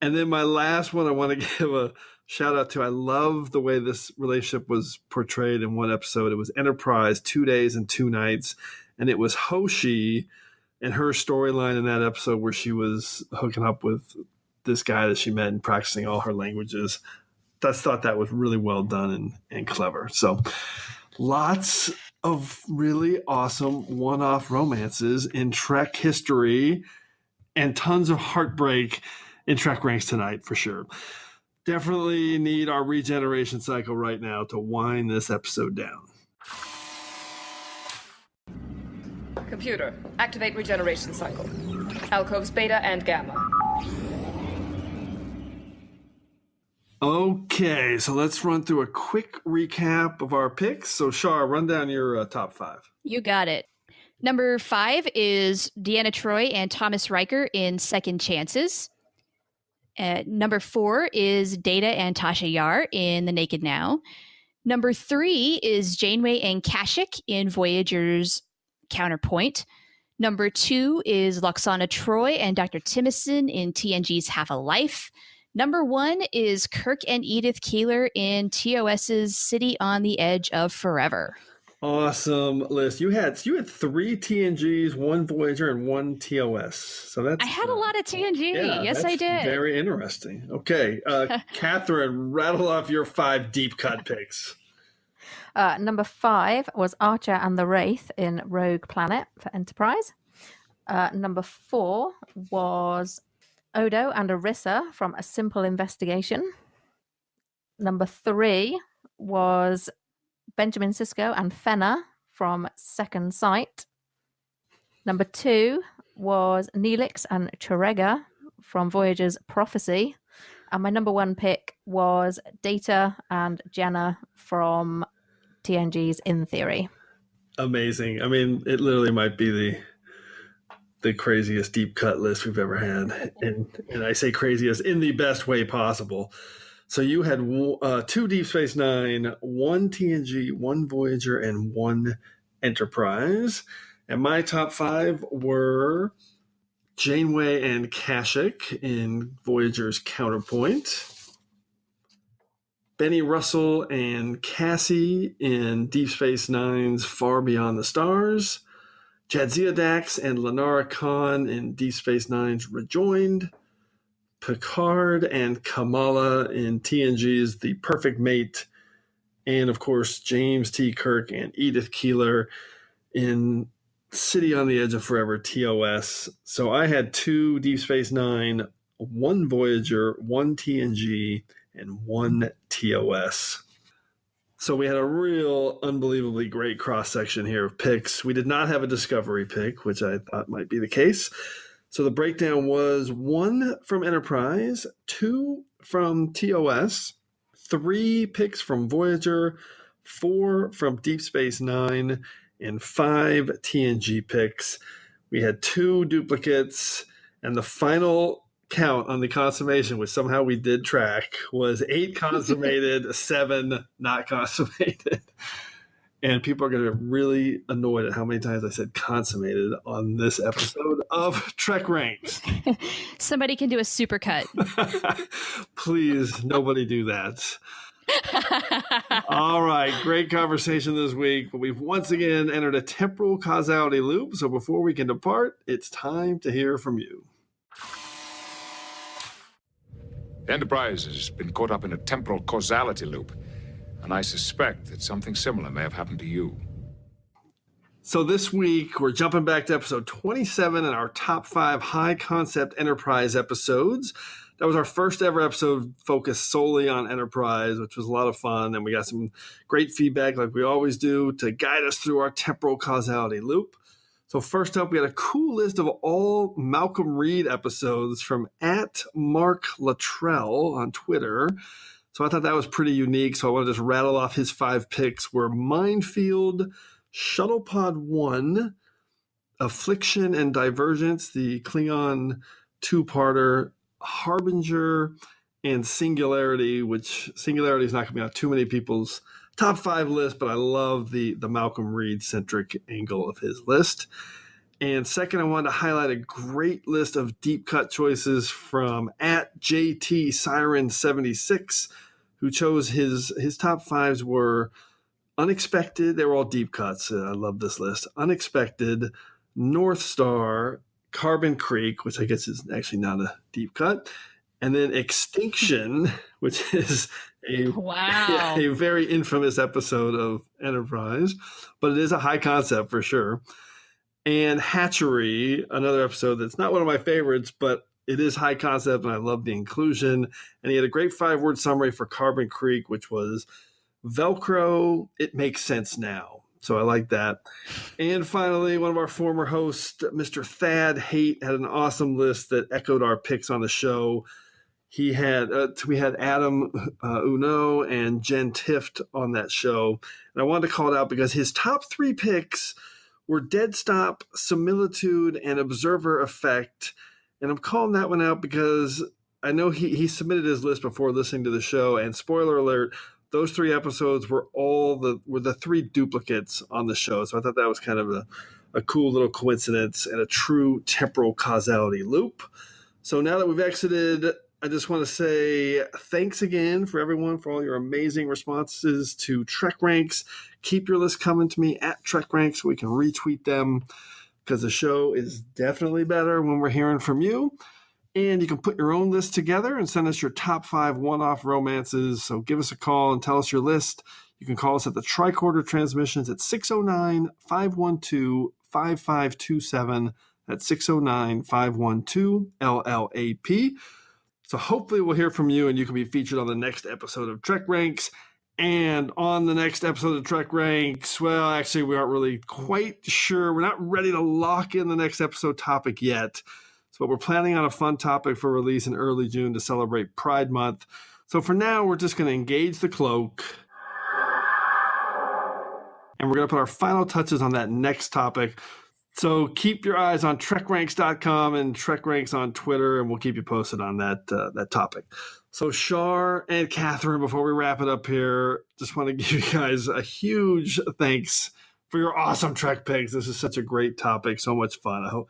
And then my last one I want to give a shout out to. I love the way this relationship was portrayed in one episode. It was Enterprise, 2 days and 2 nights. And it was Hoshi and her storyline in that episode where she was hooking up with this guy that she met and practicing all her languages. I thought that was really well done and clever. So lots of really awesome one-off romances in Trek history and tons of heartbreak in Trek Ranks tonight for sure. Definitely need our regeneration cycle right now to wind this episode down. Computer, activate regeneration cycle. Alcoves beta and gamma. Okay, so let's run through a quick recap of our picks. So Shar, run down your top 5. You got it. Number 5 is Deanna Troi and Thomas Riker in Second Chances. Number 4 is Data and Tasha Yar in The Naked Now. Number 3 is Janeway and Kashyyyk in Voyager's Counterpoint. Number 2 is Loxana Troi and Dr. Timison in TNG's Half a Life. Number 1 is Kirk and Edith Keeler in TOS's City on the Edge of Forever. Awesome list. You had 3 TNGs, 1 Voyager, and 1 TOS. So that's I had a lot of TNG. Yes, I did. Very interesting. Okay, Katharine, rattle off your 5 deep cut picks. Number 5 was Archer and the Wraith in Rogue Planet for Enterprise. Number 4 was Odo and Orissa from A Simple Investigation. Number 3 was Benjamin Sisko and Fenna from Second Sight. Number 2 was Neelix and Chirega from Voyager's Prophecy. And my number 1 pick was Data and Jenna from TNG's In Theory. Amazing. I mean, it literally might be the craziest deep cut list we've ever had. And I say craziest in the best way possible. So you had 2 Deep Space Nine, 1 TNG, 1 Voyager, and 1 Enterprise. And my top 5 were Janeway and Kashyyyk in Voyager's Counterpoint, Benny Russell and Cassie in Deep Space Nine's Far Beyond the Stars, Jadzia Dax and Lenara Khan in Deep Space Nine's Rejoined, Picard and Kamala in TNG's The Perfect Mate, and of course James T. Kirk and Edith Keeler in City on the Edge of Forever, TOS. So I had 2 Deep Space Nine, 1 Voyager, 1 TNG, and 1 TOS. So we had a real unbelievably great cross-section here of picks. We did not have a Discovery pick, which I thought might be the case. So the breakdown was 1 from Enterprise, 2 from TOS, 3 picks from Voyager, 4 from Deep Space Nine, and 5 TNG picks. We had 2 duplicates, and the final count on the consummation, which somehow we did track, was 8 consummated, 7 not consummated. And people are going to be really annoyed at how many times I said consummated on this episode of Trek Ranks. Somebody can do a supercut. Please, nobody do that. All right, great conversation this week, but we've once again entered a temporal causality loop. So before we can depart, it's time to hear from you. The Enterprise has been caught up in a temporal causality loop, and I suspect that something similar may have happened to you. So this week, we're jumping back to episode 27 in our top 5 high-concept Enterprise episodes. That was our first ever episode focused solely on Enterprise, which was a lot of fun, and we got some great feedback like we always do to guide us through our temporal causality loop. So first up, we had a cool list of all Malcolm Reed episodes from @MarkLuttrell on Twitter. So I thought that was pretty unique. So I want to just rattle off his 5 picks were Minefield, Shuttlepod 1, Affliction and Divergence, the Klingon 2-parter, Harbinger, and Singularity, which Singularity is not going to be on too many people's top 5 list, but I love the Malcolm Reed-centric angle of his list. And second, I wanted to highlight a great list of deep cut choices from @JTSiren76, who chose his top 5s were Unexpected. They were all deep cuts. I love this list. Unexpected, North Star, Carbon Creek, which I guess is actually not a deep cut, and then Extinction, which is a very infamous episode of Enterprise, but it is a high concept for sure. And Hatchery, another episode that's not one of my favorites, but it is high concept, and I love the inclusion. And he had a great 5-word summary for Carbon Creek, which was Velcro, it makes sense now. So I like that. And finally, one of our former hosts, Mr. Thad Haight, had an awesome list that echoed our picks on the show. He had we had Adam Uno and Jen Tift on that show. And I wanted to call it out because his top 3 picks were Dead Stop, Similitude, and Observer Effect. And I'm calling that one out because I know he submitted his list before listening to the show. And spoiler alert, those 3 episodes were the 3 duplicates on the show. So I thought that was kind of a cool little coincidence and a true temporal causality loop. So now that we've exited, I just want to say thanks again for everyone for all your amazing responses to TrekRanks. Keep your list coming to me @TrekRanks so we can retweet them, because the show is definitely better when we're hearing from you. And you can put your own list together and send us your top 5 one-off romances. So give us a call and tell us your list. You can call us at the Tricorder Transmissions at 609-512-5527. That's 609-512-LLAP. So hopefully we'll hear from you and you can be featured on the next episode of TrekRanks. And on the next episode of TrekRanks, well, actually, we aren't really quite sure. We're not ready to lock in the next episode topic yet. But we're planning on a fun topic for release in early June to celebrate Pride Month. So for now, we're just going to engage the cloak. And we're going to put our final touches on that next topic. So keep your eyes on TrekRanks.com and TrekRanks on Twitter, and we'll keep you posted on that topic. So Char and Katharine, before we wrap it up here, just want to give you guys a huge thanks for your awesome Trek picks. This is such a great topic, so much fun. I hope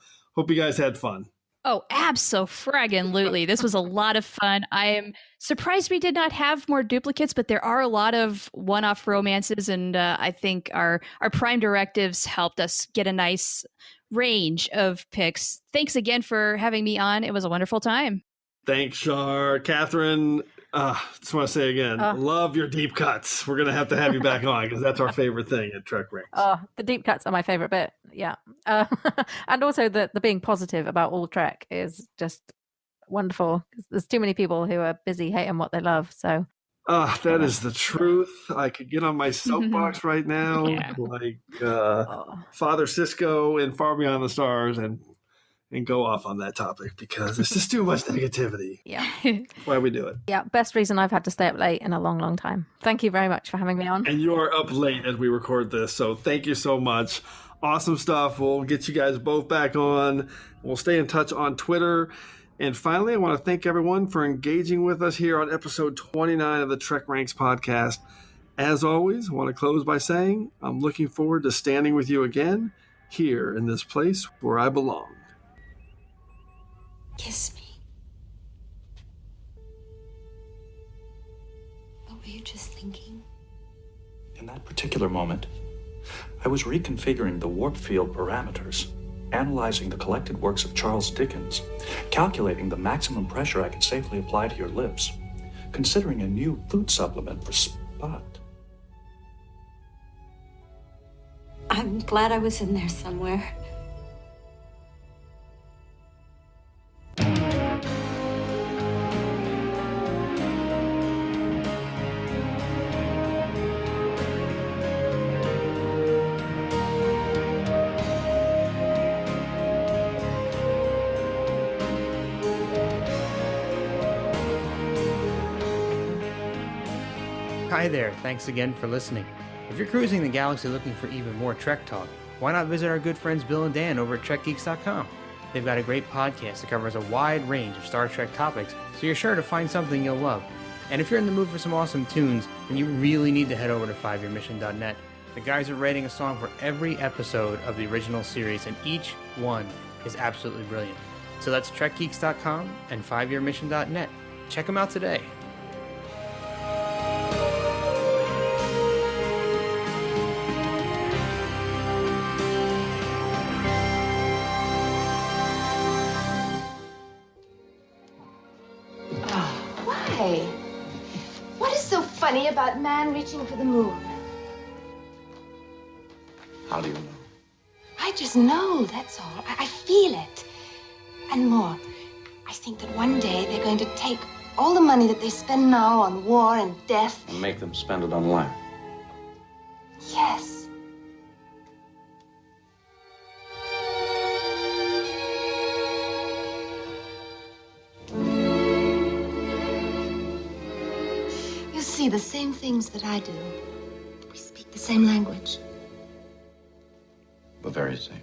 you guys had fun. Oh, abso-fraggin-lutely. This was a lot of fun. I am surprised we did not have more duplicates, but there are a lot of one-off romances, and I think our Prime Directives helped us get a nice range of picks. Thanks again for having me on. It was a wonderful time. Thanks, Char. Katharine, just want to say again, love your deep cuts. We're going to have you back on because that's our favorite thing at TrekRanks. The deep cuts are my favorite bit. Yeah. And also the being positive about all Trek is just wonderful. There's too many people who are busy hating what they love. So that is the truth. I could get on my soapbox right now, like Father Sisko in Far Beyond the Stars, and go off on that topic because there's just too much negativity. Yeah. That's why we do it. Yeah. Best reason I've had to stay up late in a long, long time. Thank you very much for having me on. And you are up late as we record this. So thank you so much. Awesome stuff. We'll get you guys both back on. We'll stay in touch on Twitter. And finally, I want to thank everyone for engaging with us here on episode 29 of the TrekRanks podcast. As always, I want to close by saying I'm looking forward to standing with you again here in this place where I belong. Kiss me. What were you just thinking? In that particular moment, I was reconfiguring the warp field parameters, analyzing the collected works of Charles Dickens, calculating the maximum pressure I could safely apply to your lips, considering a new food supplement for Spot. I'm glad I was in there somewhere. Hi there, thanks again for listening. If you're cruising the galaxy looking for even more Trek talk, why not visit our good friends Bill and Dan over at TrekGeeks.com? They've got a great podcast that covers a wide range of Star Trek topics, so you're sure to find something you'll love. And if you're in the mood for some awesome tunes, then you really need to head over to 5yearmission.net. The guys are rating a song for every episode of the original series, and each one is absolutely brilliant. So that's TrekGeeks.com and 5yearmission.net. Check them out today. Why? What is so funny about man reaching for the moon? How do you know? I just know, that's all. I feel it. And more, I think that one day they're going to take all the money that they spend now on war and death And make them spend it on life. Yes. You see the same things that I do. We speak the same language. The very same.